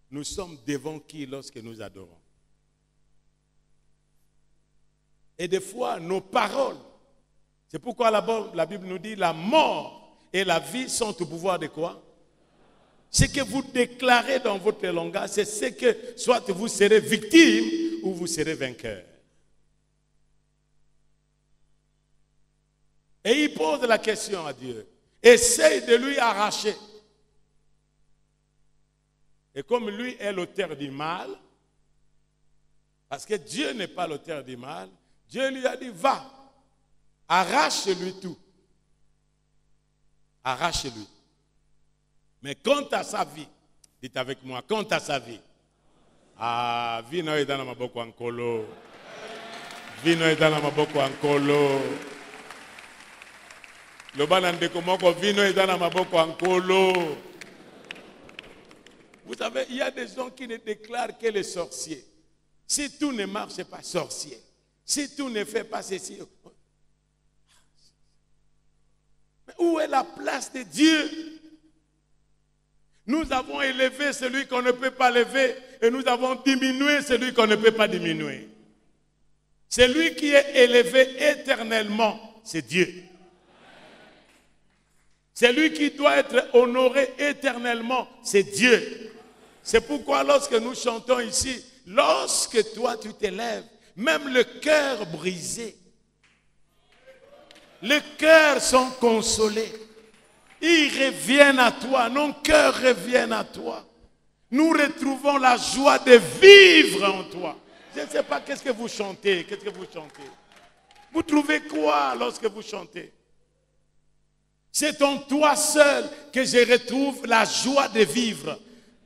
nous sommes devant qui lorsque nous adorons. Et des fois, nos paroles, c'est pourquoi la Bible nous dit, la mort et la vie sont au pouvoir de quoi? Ce que vous déclarez dans votre langage, c'est ce que soit vous serez victime ou vous serez vainqueur. Et il pose la question à Dieu. Essaye de lui arracher. Et comme lui est l'auteur du mal, parce que Dieu n'est pas l'auteur du mal, Dieu lui a dit, va, arrache-lui tout. Arrache-lui. Mais quant à sa vie, dites avec moi, quant à sa vie, vie no dans ma boko ankolo. Vie no dans ma boko ankolo. Le banande komoko vie no dans ma boko ankolo. Vous savez, il y a des gens qui ne déclarent que les sorciers. Si tout ne marche pas, sorcier. Si tout ne fait pas ceci. Mais où est la place de Dieu? Nous avons élevé celui qu'on ne peut pas lever et nous avons diminué celui qu'on ne peut pas diminuer. Celui qui est élevé éternellement, c'est Dieu. Celui qui doit être honoré éternellement, c'est Dieu. C'est pourquoi lorsque nous chantons ici, lorsque toi tu t'élèves, même le cœur brisé, les cœurs sont consolés. Ils reviennent à toi, nos cœurs reviennent à toi. Nous retrouvons la joie de vivre en toi. Je ne sais pas qu'est-ce que vous chantez, qu'est-ce que vous chantez. Vous trouvez quoi lorsque vous chantez? C'est en toi seul que je retrouve la joie de vivre.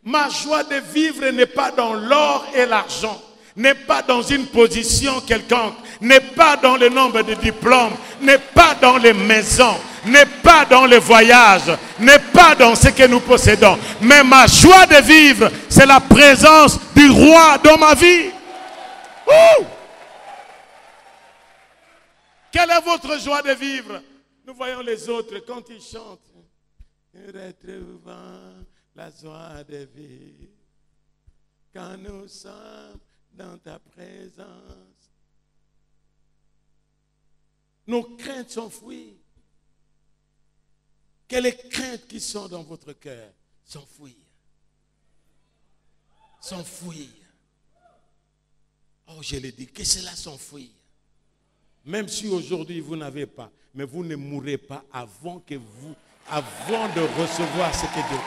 Ma joie de vivre n'est pas dans l'or et l'argent, n'est pas dans une position quelconque, n'est pas dans le nombre de diplômes, n'est pas dans les maisons, n'est pas dans les voyages, n'est pas dans ce que nous possédons. Mais ma joie de vivre, c'est la présence du roi dans ma vie. Ouh! Quelle est votre joie de vivre? Nous voyons les autres quand ils chantent. Retrouvant la joie de vivre quand nous sommes dans ta présence. Nos craintes s'enfuient. Quelles craintes qui sont dans votre cœur? S'enfuir. S'enfuir. Oh, je l'ai dit, que cela s'enfuir. Même si aujourd'hui vous n'avez pas, mais vous ne mourrez pas avant de recevoir ce que Dieu.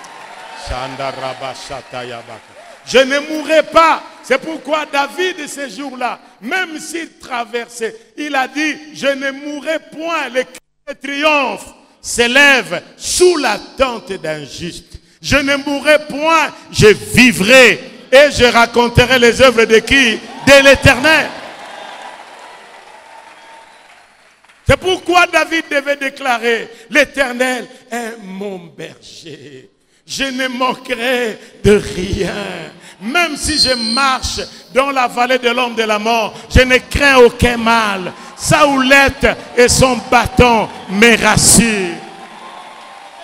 Je ne mourrai pas. C'est pourquoi David, ces jours-là, même s'il traversait, il a dit, je ne mourrai point. Les cris de triomphe s'élèvent sous la tente d'un juste. Je ne mourrai point, je vivrai et je raconterai les œuvres de qui? De l'Éternel. C'est pourquoi David devait déclarer, l'Éternel est mon berger. Je ne manquerai de rien. Même si je marche dans la vallée de l'ombre de la mort, je ne crains aucun mal. Sa houlette et son bâton me rassurent.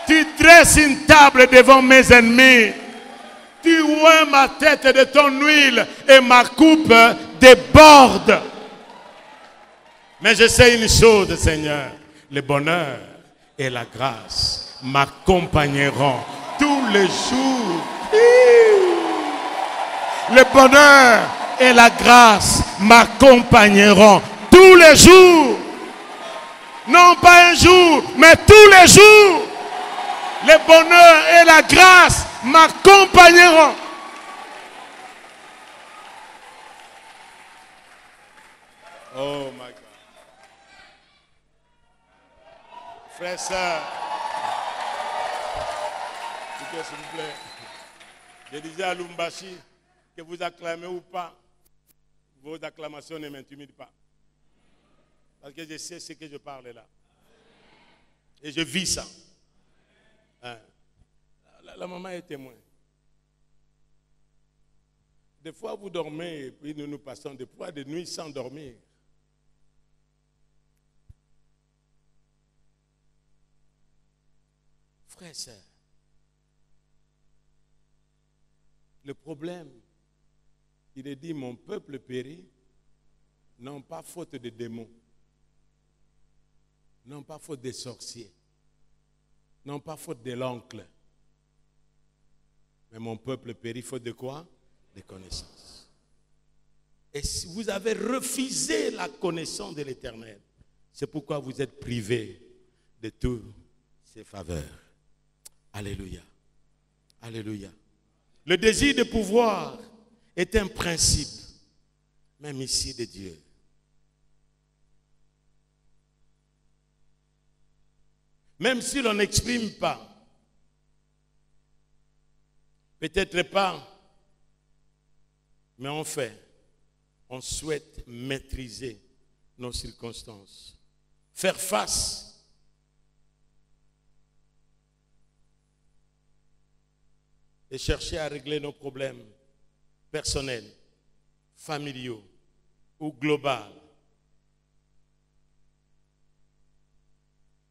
Tu dresses une table devant mes ennemis. Tu oins ma tête de ton huile et ma coupe déborde. Mais je sais une chose, Seigneur. Le bonheur et la grâce m'accompagneront tous les jours. Le bonheur et la grâce m'accompagneront tous les jours. Non pas un jour, mais tous les jours. Le bonheur et la grâce m'accompagneront. Oh my God. Frères, sœurs, écoutez s'il vous plaît. Je disais à Lumbashi que vous acclamez ou pas, vos acclamations ne m'intimident pas. Parce que je sais ce que je parle là. Et je vis ça. Hein? La maman est témoin. Des fois vous dormez et puis nous passons des fois de nuits sans dormir. Frères et sœurs, le problème, il est dit, mon peuple périt, non pas faute de démons, non pas faute des sorciers, non pas faute de l'oncle, mais mon peuple périt faute de quoi? De connaissance. Et si vous avez refusé la connaissance de l'Éternel, c'est pourquoi vous êtes privés de toutes ses faveurs. Alléluia. Alléluia. Le désir de pouvoir est un principe, même ici, de Dieu. Même si l'on n'exprime pas, peut-être pas, mais en fait, on souhaite maîtriser nos circonstances, faire face et chercher à régler nos problèmes personnels, familiaux ou globaux,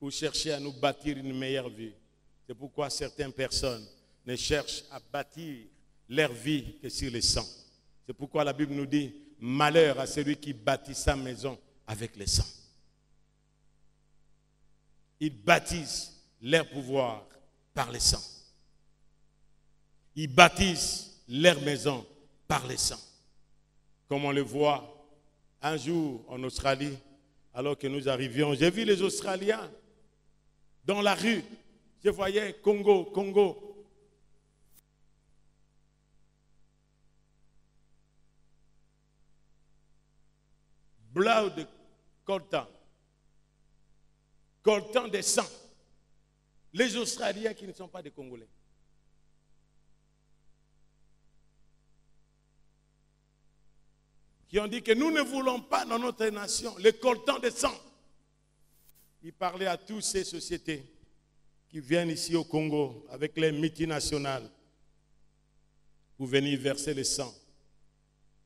ou chercher à nous bâtir une meilleure vie. C'est pourquoi certaines personnes ne cherchent à bâtir leur vie que sur le sang. C'est pourquoi la Bible nous dit, malheur à celui qui bâtit sa maison avec le sang. Ils bâtissent leur pouvoir par le sang. Ils bâtissent leur maison par le sang. Comme on le voit un jour en Australie, alors que nous arrivions, j'ai vu les Australiens dans la rue. Je voyais Congo, Congo. Blau de coltan. Coltan de sang. Les Australiens qui ne sont pas des Congolais. Qui ont dit que nous ne voulons pas dans notre nation le coltan de sang. Il parlait à toutes ces sociétés qui viennent ici au Congo avec les multinationales pour venir verser le sang.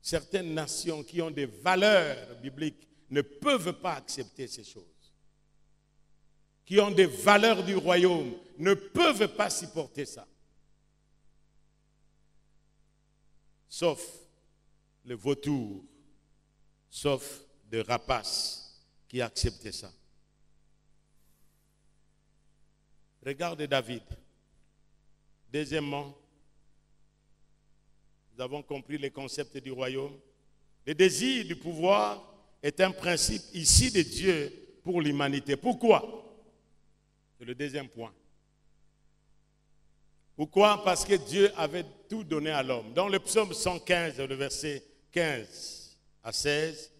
Certaines nations qui ont des valeurs bibliques ne peuvent pas accepter ces choses. Qui ont des valeurs du royaume ne peuvent pas supporter ça. Sauf le vautour, sauf de rapaces qui acceptaient ça. Regardez David. Deuxièmement, nous avons compris le concept du royaume. Le désir du pouvoir est un principe ici de Dieu pour l'humanité. Pourquoi? C'est le deuxième point. Pourquoi? Parce que Dieu avait tout donné à l'homme. Dans le psaume 115, le verset 15 à 16,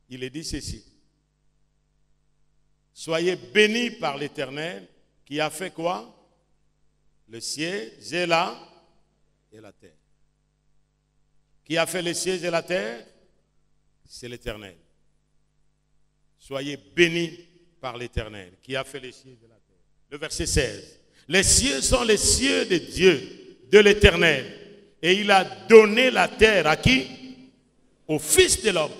il est dit ceci. Soyez bénis par l'Éternel qui a fait quoi? Le ciel et la terre. Qui a fait les cieux et la terre? C'est l'Éternel. Soyez bénis par l'Éternel qui a fait les cieux et la terre. Le verset 16. Les cieux sont les cieux de Dieu, de l'Éternel. Et il a donné la terre à qui? Au Fils de l'homme.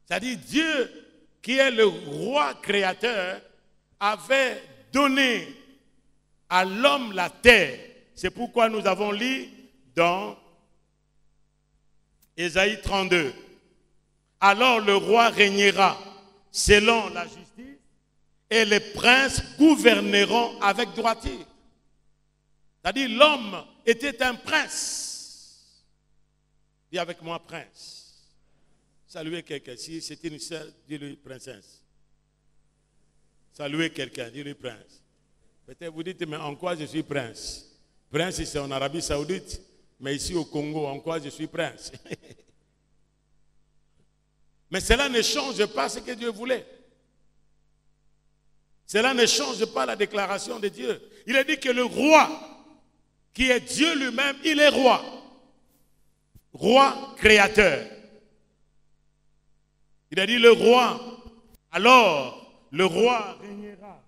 C'est-à-dire Dieu, qui est le roi créateur, avait donné à l'homme la terre. C'est pourquoi nous avons lu dans Ésaïe 32. Alors le roi régnera selon la justice et les princes gouverneront avec droiture. C'est-à-dire l'homme était un prince. Dis avec moi prince. Saluez quelqu'un. Si c'est une sœur, dis-lui princesse. Saluez quelqu'un, dis-lui prince. Peut-être vous dites, mais en quoi je suis prince? Prince, c'est en Arabie Saoudite. Mais ici au Congo, en quoi je suis prince? Mais cela ne change pas ce que Dieu voulait. Cela ne change pas la déclaration de Dieu. Il a dit que le roi, qui est Dieu lui-même, il est roi. Roi créateur. Il a dit le roi. Alors, le roi régnera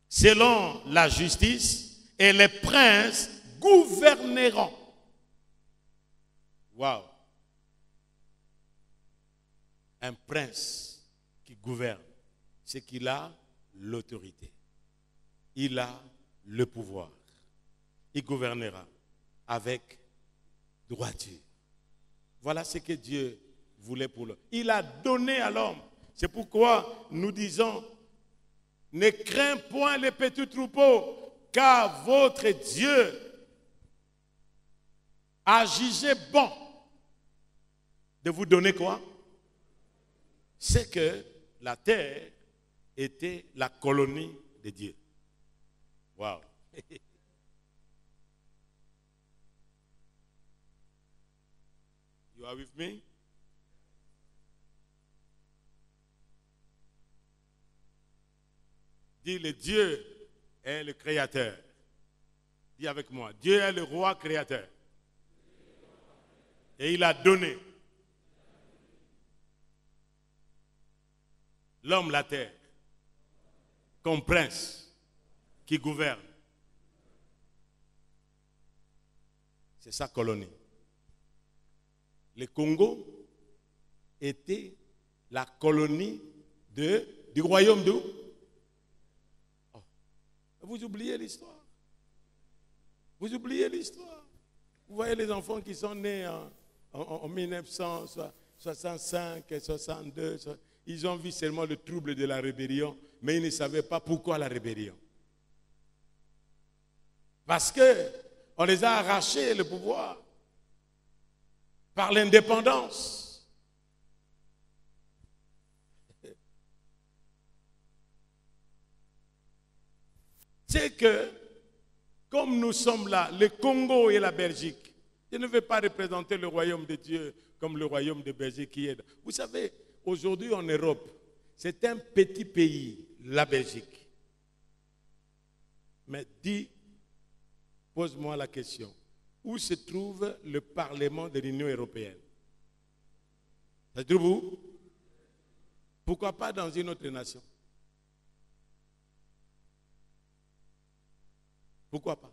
selon la justice et les princes gouverneront. Waouh. Un prince qui gouverne, c'est qu'il a l'autorité. Il a le pouvoir. Il gouvernera avec droiture. Voilà ce que Dieu voulait pour l'homme. Il a donné à l'homme. C'est pourquoi nous disons, ne crains point les petits troupeaux, car votre Dieu a jugé bon de vous donner quoi? C'est que la terre était la colonie de Dieu. Waouh! You are with me? Dis, le Dieu est le créateur. Dis avec moi, Dieu est le roi créateur. Et il a donné l'homme la terre comme prince qui gouverne. C'est sa colonie. Le Congo était la colonie du royaume d'où? Oh. Vous oubliez l'histoire. Vous oubliez l'histoire. Vous voyez les enfants qui sont nés en 1965, 62, ils ont vu seulement le trouble de la rébellion, mais ils ne savaient pas pourquoi la rébellion. Parce qu'on les a arrachés le pouvoir par l'indépendance. C'est que, comme nous sommes là, le Congo et la Belgique, je ne veux pas représenter le royaume de Dieu comme le royaume de Belgique qui est. Vous savez, aujourd'hui en Europe, c'est un petit pays, la Belgique. Mais pose-moi la question. Où se trouve le Parlement de l'Union européenne? Ça se trouve où? Pourquoi pas dans une autre nation? Pourquoi pas?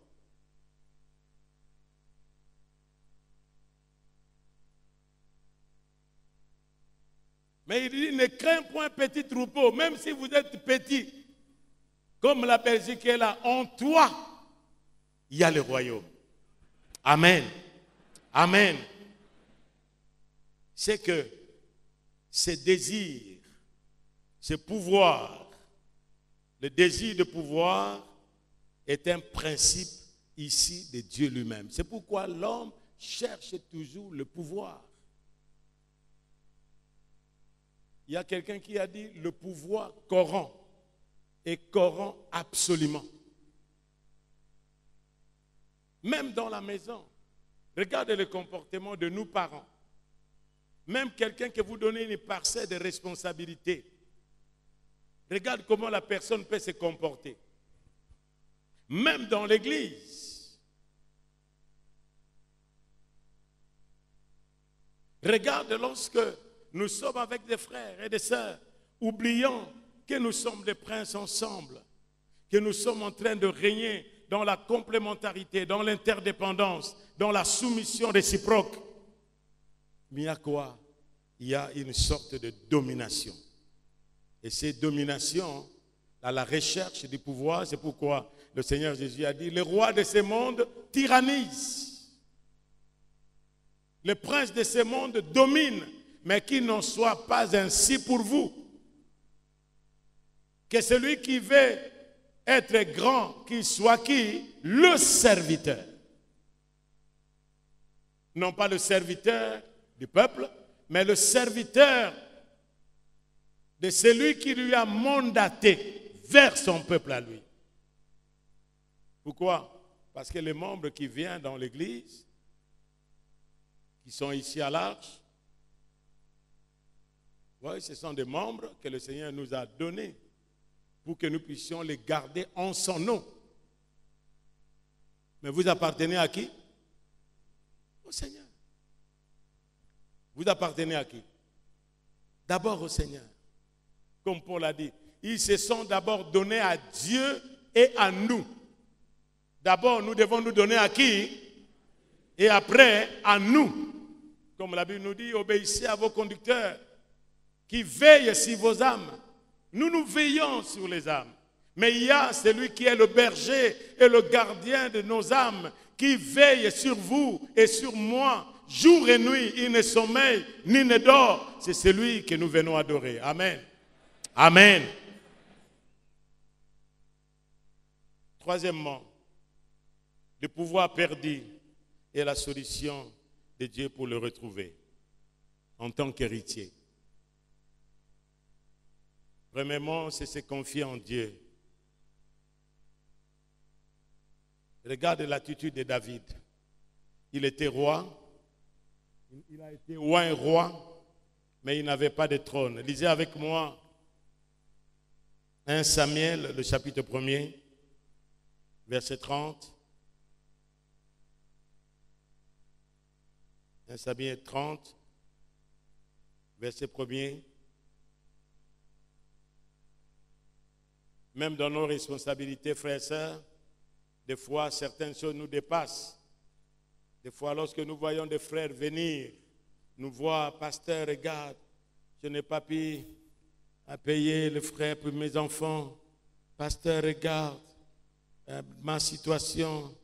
Mais il dit, ne crains point petit troupeau, même si vous êtes petit, comme la Belgique est là, en toi, il y a le royaume. Amen. Amen. C'est que ce désir, ce pouvoir, le désir de pouvoir est un principe ici de Dieu lui-même. C'est pourquoi l'homme cherche toujours le pouvoir. Il y a quelqu'un qui a dit le pouvoir corrompt et corrompt absolument. Même dans la maison, regardez le comportement de nos parents. Même quelqu'un qui vous donne une parcelle de responsabilité. Regarde comment la personne peut se comporter. Même dans l'église. Regarde lorsque nous sommes avec des frères et des sœurs, oubliant que nous sommes des princes ensemble, que nous sommes en train de régner dans la complémentarité, dans l'interdépendance, dans la soumission réciproque. Mais il y a quoi? Il y a une sorte de domination. Et cette domination, à la recherche du pouvoir, c'est pourquoi le Seigneur Jésus a dit, les rois de ce monde tyrannisent. Les princes de ce monde dominent, mais qu'il n'en soit pas ainsi pour vous. Que celui qui veut être grand, qu'il soit qui? Le serviteur. Non pas le serviteur du peuple, mais le serviteur de celui qui lui a mandaté vers son peuple à lui. Pourquoi? Parce que les membres qui viennent dans l'église, qui sont ici à l'Arche, oui, ce sont des membres que le Seigneur nous a donnés pour que nous puissions les garder en son nom. Mais vous appartenez à qui? Au Seigneur. Vous appartenez à qui? D'abord au Seigneur. Comme Paul a dit, ils se sont d'abord donnés à Dieu et à nous. D'abord, nous devons nous donner à qui? Et après, à nous. Comme la Bible nous dit, obéissez à vos conducteurs qui veillent sur vos âmes. Nous, nous veillons sur les âmes. Mais il y a celui qui est le berger et le gardien de nos âmes qui veille sur vous et sur moi. Jour et nuit, il ne sommeille ni ne dort. C'est celui que nous venons adorer. Amen. Amen. Troisièmement, le pouvoir perdu est la solution de Dieu pour le retrouver en tant qu'héritier. Premièrement, c'est se confier en Dieu. Regarde l'attitude de David. Il était roi. Il a été roi, mais il n'avait pas de trône. Lisez avec moi 1 Samuel, le chapitre 1er, verset 30. 1 Samuel 30, verset 1er. Même dans nos responsabilités, frères et sœurs, des fois, certaines choses nous dépassent. Des fois, lorsque nous voyons des frères venir, nous voir, pasteur, regarde, je n'ai pas pu payer le frère pour mes enfants. Pasteur, regarde ma situation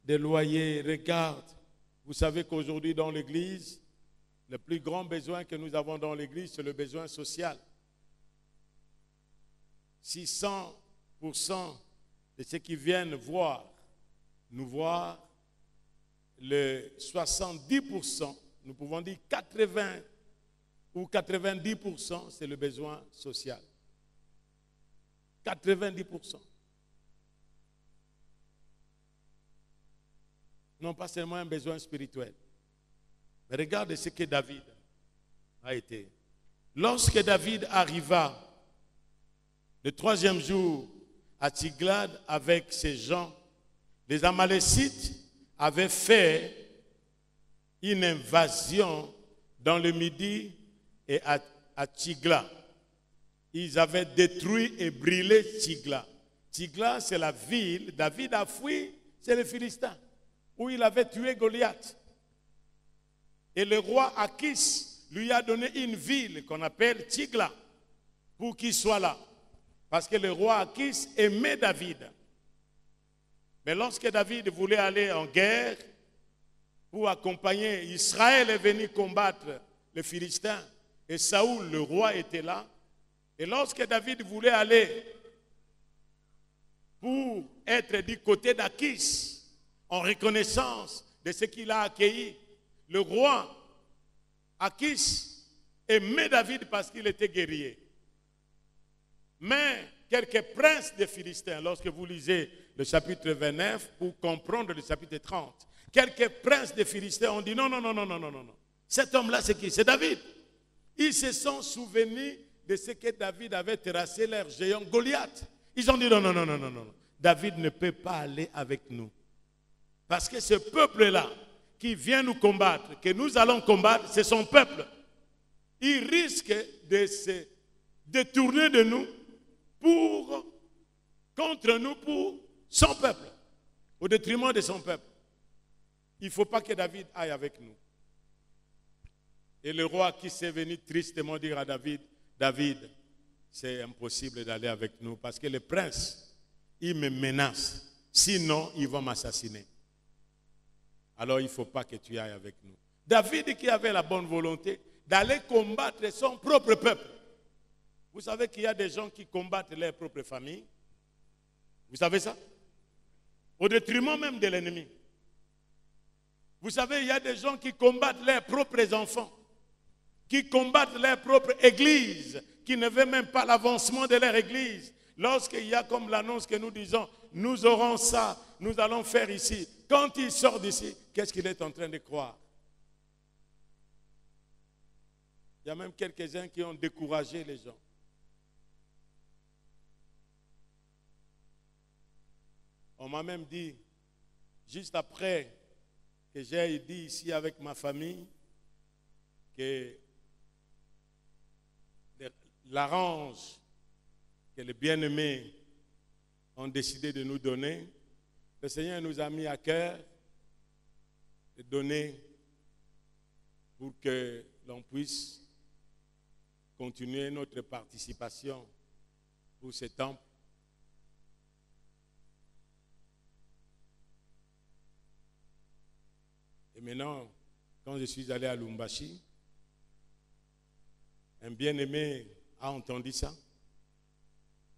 de loyer, regarde. Vous savez qu'aujourd'hui, dans l'église, le plus grand besoin que nous avons dans l'église, c'est le besoin social. 600% de ceux qui viennent nous voir, le 70%, nous pouvons dire 80 ou 90%, c'est le besoin social. 90%. Non pas seulement un besoin spirituel. Mais regardez ce que David a été. Lorsque David arriva le 3e jour à Tsiglad avec ses gens, les Amalécites avaient fait une invasion dans le Midi et à Tsiglad. Ils avaient détruit et brûlé Tsiglad. Tsiglad, c'est la ville. David a fui, c'est les Philistins, où il avait tué Goliath. Et le roi Achis lui a donné une ville qu'on appelle Tsiglad pour qu'il soit là. Parce que le roi Achis aimait David. Mais lorsque David voulait aller en guerre pour accompagner, Israël est venu combattre les Philistins. Et Saoul, le roi, était là. Et lorsque David voulait aller pour être du côté d'Achis, en reconnaissance de ce qu'il a accueilli. Le roi Achis aimait David parce qu'il était guerrier. Mais quelques princes des Philistins, lorsque vous lisez le chapitre 29 pour comprendre le chapitre 30, quelques princes des Philistins ont dit non. Cet homme-là, c'est qui? C'est David. Ils se sont souvenus de ce que David avait terrassé leur géant Goliath. Ils ont dit non. David ne peut pas aller avec nous. Parce que ce peuple-là qui vient nous combattre, que nous allons combattre, c'est son peuple. Il risque de se détourner de nous contre nous pour son peuple, au détriment de son peuple. Il ne faut pas que David aille avec nous. Et le roi qui s'est venu tristement dire à David, David, c'est impossible d'aller avec nous parce que le prince, il me menace. Sinon, il va m'assassiner. Alors, il ne faut pas que tu ailles avec nous. David qui avait la bonne volonté d'aller combattre son propre peuple. Vous savez qu'il y a des gens qui combattent leur propre famille. Vous savez ça? Au détriment même de l'ennemi. Vous savez, il y a des gens qui combattent leurs propres enfants, qui combattent leur propre église, qui ne veulent même pas l'avancement de leur église. Lorsqu'il y a comme l'annonce que nous disons, nous aurons ça, nous allons faire ici. Quand il sort d'ici, qu'est-ce qu'il est en train de croire? Il y a même quelques-uns qui ont découragé les gens. On m'a même dit, juste après que j'ai dit ici avec ma famille, que l'arrange que les bien-aimés ont décidé de nous donner, le Seigneur nous a mis à cœur de donner pour que l'on puisse continuer notre participation pour ce temple. Et maintenant, quand je suis allé à Lubumbashi, un bien-aimé a entendu ça.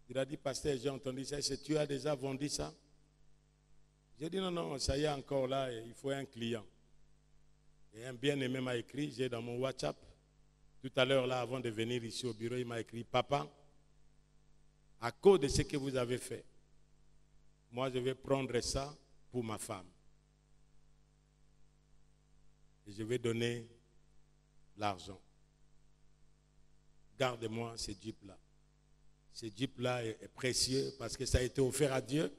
Il a dit, pasteur, j'ai entendu ça. Est-ce que tu as déjà vendu ça? J'ai dit, non, ça y est encore là, il faut un client. Et un bien-aimé m'a écrit, j'ai dans mon WhatsApp, tout à l'heure là, avant de venir ici au bureau, il m'a écrit, papa, à cause de ce que vous avez fait, moi je vais prendre ça pour ma femme. Et je vais donner l'argent. Garde-moi ce Jeep-là. Ce Jeep-là est précieux parce que ça a été offert à Dieu.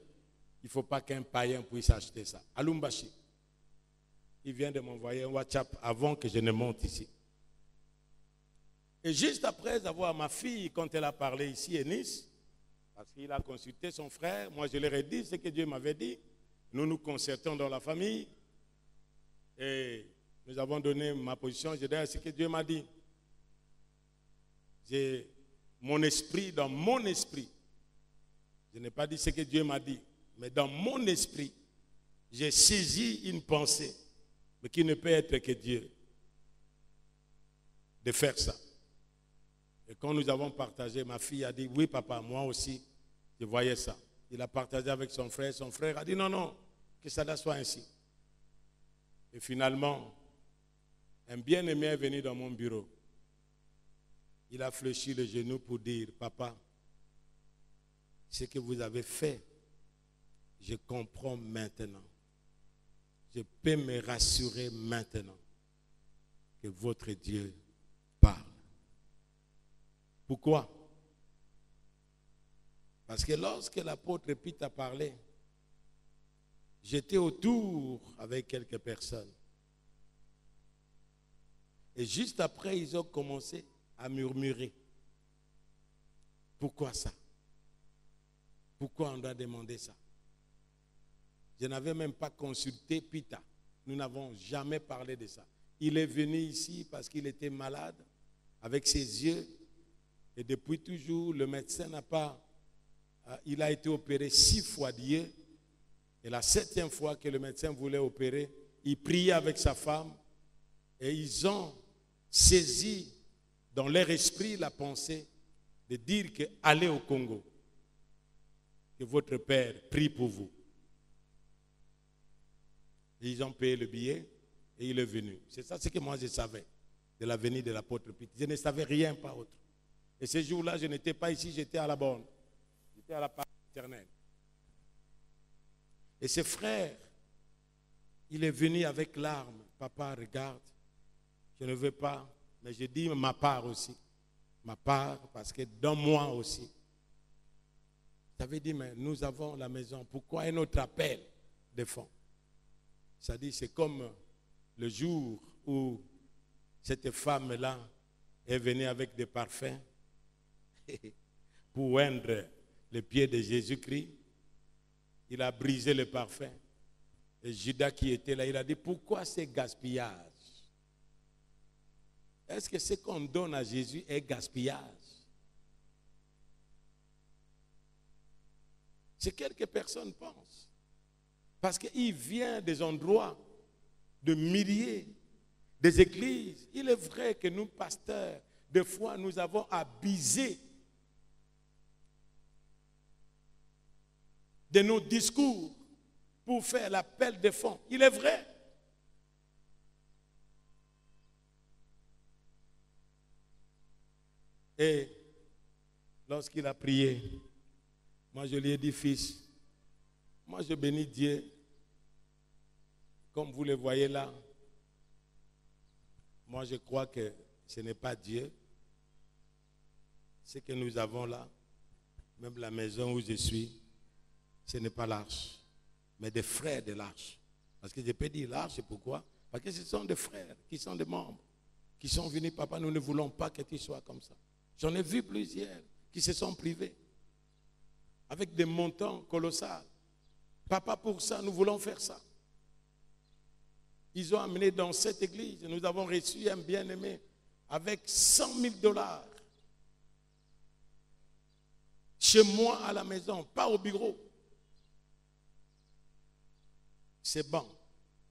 Il ne faut pas qu'un païen puisse acheter ça. À Lubumbashi. Il vient de m'envoyer un WhatsApp avant que je ne monte ici. Et juste après avoir ma fille, quand elle a parlé ici à Nice, parce qu'il a consulté son frère, moi je leur ai dit ce que Dieu m'avait dit. Nous nous concertons dans la famille. Et nous avons donné ma position. Je dis ce que Dieu m'a dit. J'ai mon esprit, dans mon esprit. Je n'ai pas dit ce que Dieu m'a dit. Mais dans mon esprit, j'ai saisi une pensée, mais qui ne peut être que Dieu, de faire ça. Et quand nous avons partagé, ma fille a dit, oui papa, moi aussi, je voyais ça. Il a partagé avec son frère a dit, non, que ça soit ainsi. Et finalement, un bien-aimé est venu dans mon bureau. Il a fléchi le genou pour dire, papa, ce que vous avez fait, je comprends maintenant. Je peux me rassurer maintenant que votre Dieu parle. Pourquoi? Parce que lorsque l'apôtre Pite a parlé, j'étais autour avec quelques personnes. Et juste après, ils ont commencé à murmurer. Pourquoi ça? Pourquoi on doit demander ça? Je n'avais même pas consulté Pita. Nous n'avons jamais parlé de ça. Il est venu ici parce qu'il était malade avec ses yeux. Et depuis toujours, le médecin n'a pas... il a été opéré 6 fois d'yeux. Et la 7e fois que le médecin voulait opérer, il priait avec sa femme. Et ils ont saisi dans leur esprit la pensée de dire que allez au Congo. Que votre père prie pour vous. Et ils ont payé le billet et il est venu. C'est ça ce que moi je savais de la venue de l'apôtre Pete. Je ne savais rien pas autre. Et ce jour-là, je n'étais pas ici, j'étais à la borne. J'étais à la part éternelle. Et ce frère, il est venu avec larmes. Papa, regarde, je ne veux pas, mais je dis ma part aussi. Ma part, parce que dans moi aussi. J'avais dit, mais nous avons la maison, pourquoi un autre appel de fonds? Ça dit, c'est comme le jour où cette femme-là est venue avec des parfums pour oindre les pieds de Jésus-Christ. Il a brisé le parfum. Et Judas qui était là, il a dit, pourquoi ce gaspillage? Est-ce que ce qu'on donne à Jésus est gaspillage? C'est quelques personnes pensent. Parce qu'il vient des endroits de milliers, des églises. Il est vrai que nous, pasteurs, des fois, nous avons abusé de nos discours pour faire l'appel de fonds. Il est vrai. Et lorsqu'il a prié, moi je lui ai dit, fils, moi je bénis Dieu, comme vous le voyez là. Moi je crois que ce n'est pas Dieu. Ce que nous avons là, même la maison où je suis, ce n'est pas l'arche, mais des frères de l'arche. Parce que je peux dire l'arche, c'est pourquoi? Parce que ce sont des frères qui sont des membres, qui sont venus, papa, nous ne voulons pas que tu sois comme ça. J'en ai vu plusieurs qui se sont privés avec des montants colossaux. Papa, pour ça, nous voulons faire ça. Ils ont amené dans cette église, nous avons reçu un bien-aimé avec 100 000 $. Chez moi à la maison, pas au bureau. Ces bancs,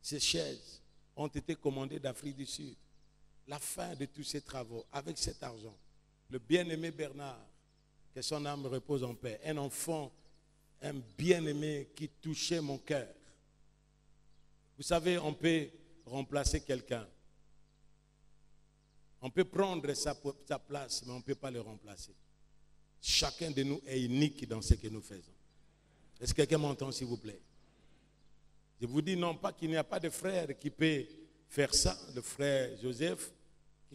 ces chaises ont été commandées d'Afrique du Sud. La fin de tous ces travaux, avec cet argent, le bien-aimé Bernard, que son âme repose en paix, un enfant, un bien-aimé qui touchait mon cœur. Vous savez, on peut remplacer quelqu'un. On peut prendre sa place, mais on ne peut pas le remplacer. Chacun de nous est unique dans ce que nous faisons. Est-ce que quelqu'un m'entend, s'il vous plaît? Je vous dis non pas qu'il n'y a pas de frère qui peut faire ça. Le frère Joseph,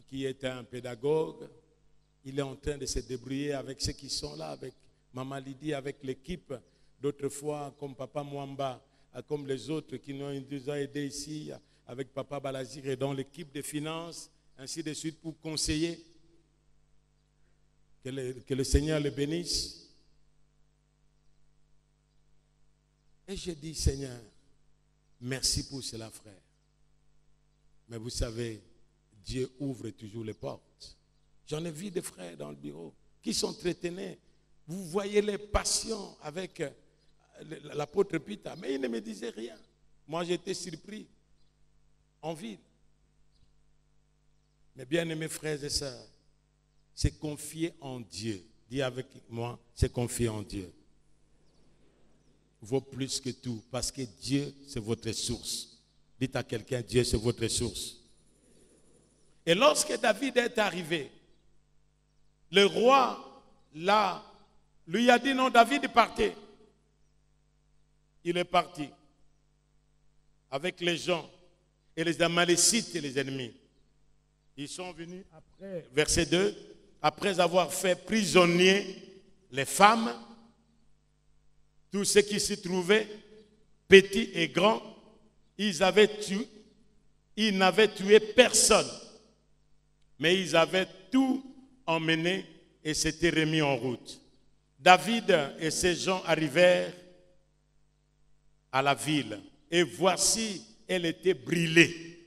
qui est un pédagogue, il est en train de se débrouiller avec ceux qui sont là, avec Maman Lydie, avec l'équipe d'autrefois, comme Papa Mwamba, comme les autres qui nous ont aidés ici, avec Papa Balazir et dans l'équipe de finances, ainsi de suite, pour conseiller. Que le Seigneur le bénisse. Et je dis, Seigneur, merci pour cela, frère. Mais vous savez, Dieu ouvre toujours les portes. J'en ai vu des frères dans le bureau qui sont entretenus. Vous voyez les passions avec l'apôtre Pita, mais il ne me disait rien. Moi, j'étais surpris en ville. Mais bien aimés frères et sœurs, c'est confier en Dieu. Dis avec moi, c'est confier en Dieu. Vaut plus que tout, parce que Dieu, c'est votre source. Dites à quelqu'un, Dieu, c'est votre source. Et lorsque David est arrivé, le roi, là, lui a dit, non, David partez. Il est parti avec les gens et les Amalécites et les ennemis. Ils sont venus après, verset 2, après avoir fait prisonniers les femmes, tous ceux qui s'y trouvaient, petits et grands, ils n'avaient tué personne, mais ils avaient tout emmené et s'étaient remis en route. David et ses gens arrivèrent à la ville, et voici, elle était brûlée.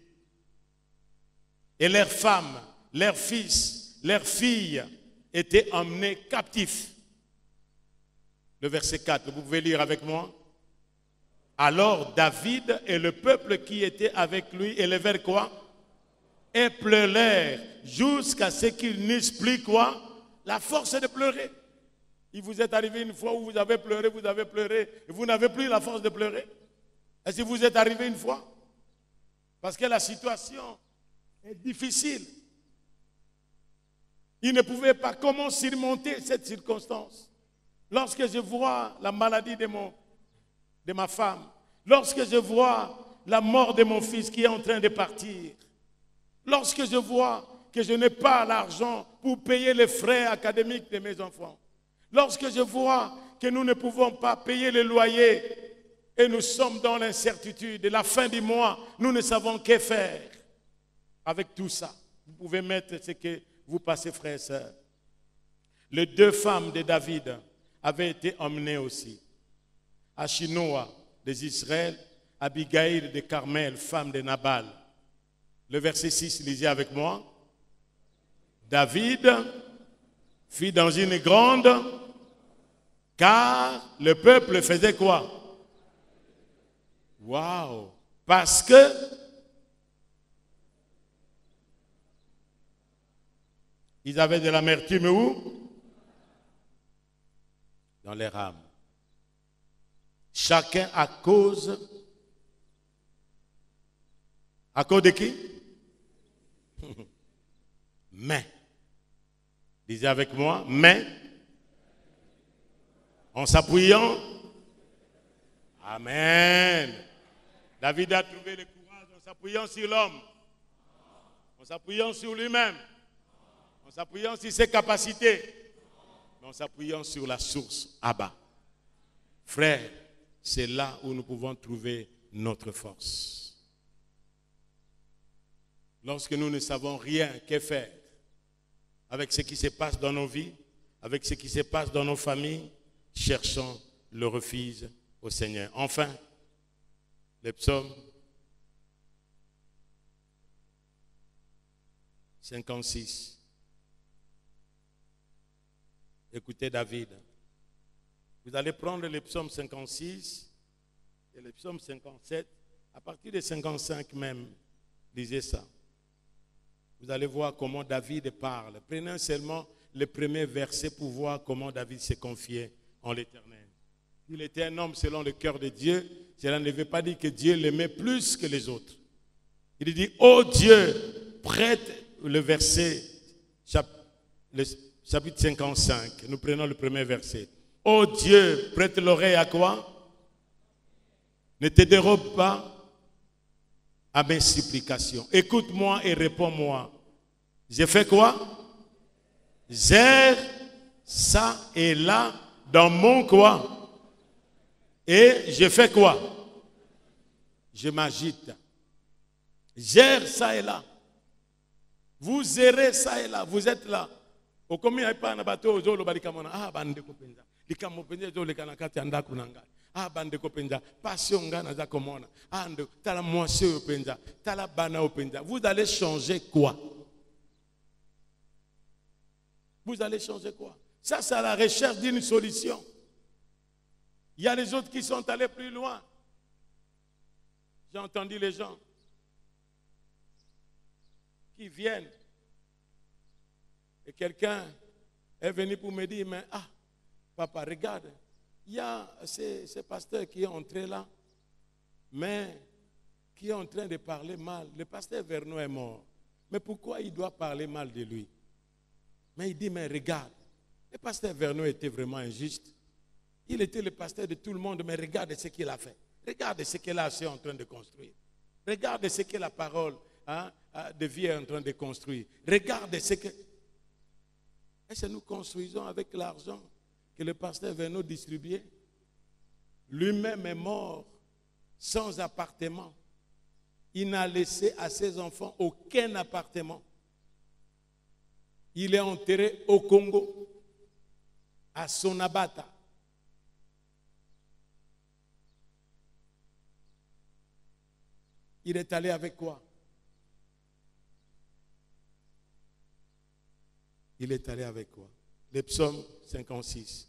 Et leurs femmes, leurs fils, leurs filles étaient emmenés captifs. Le verset 4, vous pouvez lire avec moi. Alors David et le peuple qui était avec lui élevèrent quoi? Et pleurèrent jusqu'à ce qu'ils n'eussent plus quoi? La force de pleurer. Il vous est arrivé une fois où vous avez pleuré, et vous n'avez plus la force de pleurer. Est-ce que vous êtes arrivé une fois? Parce que la situation est difficile. Il ne pouvait pas comment surmonter cette circonstance. Lorsque je vois la maladie de ma femme, lorsque je vois la mort de mon fils qui est en train de partir, lorsque je vois que je n'ai pas l'argent pour payer les frais académiques de mes enfants, lorsque je vois que nous ne pouvons pas payer le loyer et nous sommes dans l'incertitude, et la fin du mois, nous ne savons que faire. Avec tout ça, vous pouvez mettre ce que vous passez, frères et sœurs. Les 2 femmes de David avaient été emmenées aussi. Achinoa des Israël, Abigail de Carmel, femme de Nabal. Le verset 6, lisez avec moi. David fit dans une grande, car le peuple faisait quoi? Waouh! Parce que ils avaient de l'amertume où? Dans les âmes. Chacun à cause de qui? Mais, disez avec moi, mais, en s'appuyant, amen. David a trouvé le courage en s'appuyant sur l'homme, en s'appuyant sur lui-même, en s'appuyant sur ses capacités, mais en s'appuyant sur la source, Abba. Frère, c'est là où nous pouvons trouver notre force. Lorsque nous ne savons rien que faire avec ce qui se passe dans nos vies, avec ce qui se passe dans nos familles, cherchons le refuge au Seigneur. Enfin, le psaume 56. Écoutez David. Vous allez prendre le psaume 56 et le psaume 57. À partir de 55 même, lisez ça. Vous allez voir comment David parle. Prenez seulement le premier verset pour voir comment David s'est confié en l'Éternel. Il était un homme selon le cœur de Dieu. Cela ne veut pas dire que Dieu l'aimait plus que les autres. Il dit, ô Dieu, prête le verset, le chapitre 55. Nous prenons le premier verset. Ô Dieu, prête l'oreille à quoi? Ne te dérobe pas à mes supplications. Écoute-moi et réponds-moi. J'ai fait quoi? J'ai ça et là dans mon quoi? Et je fais quoi? Je m'agite. Gère ça et là. Vous errez ça et là. Vous êtes là. Au combien il n'y a pas un bateau aux eaux, ah, bande kopenza. Likamo penza zo lekana kati anda kunanga. Ah, bande kopenza. Passion ngana za komona. Ah, ndo tala moisseau openza. Tala bana openza. Vous allez changer quoi? Vous allez changer quoi? Ça, c'est à la recherche d'une solution. Il y a les autres qui sont allés plus loin. J'ai entendu les gens qui viennent et quelqu'un est venu pour me dire, mais ah, papa, regarde, il y a ce pasteur qui est entré là, mais qui est en train de parler mal. Le pasteur Vernon est mort. Mais pourquoi il doit parler mal de lui? Mais il dit, mais regarde, le pasteur Vernon était vraiment injuste. Il était le pasteur de tout le monde, mais regarde ce qu'il a fait. Regarde ce que la est en train de construire. Regarde ce que la parole de vie est en train de construire. Regarde ce que... Est-ce que nous construisons avec l'argent que le pasteur Vernon distribuait? Lui-même est mort sans appartement. Il n'a laissé à ses enfants aucun appartement. Il est enterré au Congo, à Sonabata. Il est allé avec quoi? Il est allé avec quoi? Le psaume 56.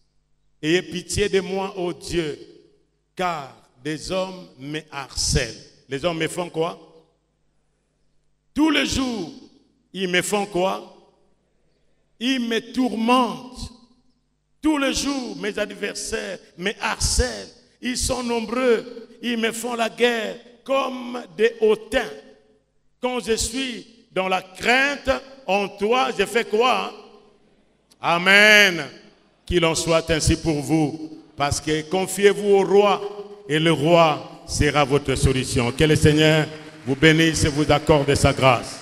Ayez pitié de moi, ô Dieu, car des hommes me harcèlent. Les hommes me font quoi? Tous les jours, ils me font quoi? Ils me tourmentent. Tous les jours, mes adversaires me harcèlent. Ils sont nombreux. Ils me font la guerre comme des hautains. Quand je suis dans la crainte, en toi, je fais quoi? Amen. Qu'il en soit ainsi pour vous. Parce que confiez-vous au roi et le roi sera votre solution. Que le Seigneur vous bénisse et vous accorde sa grâce.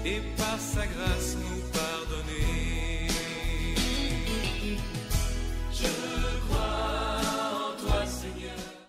Et par sa grâce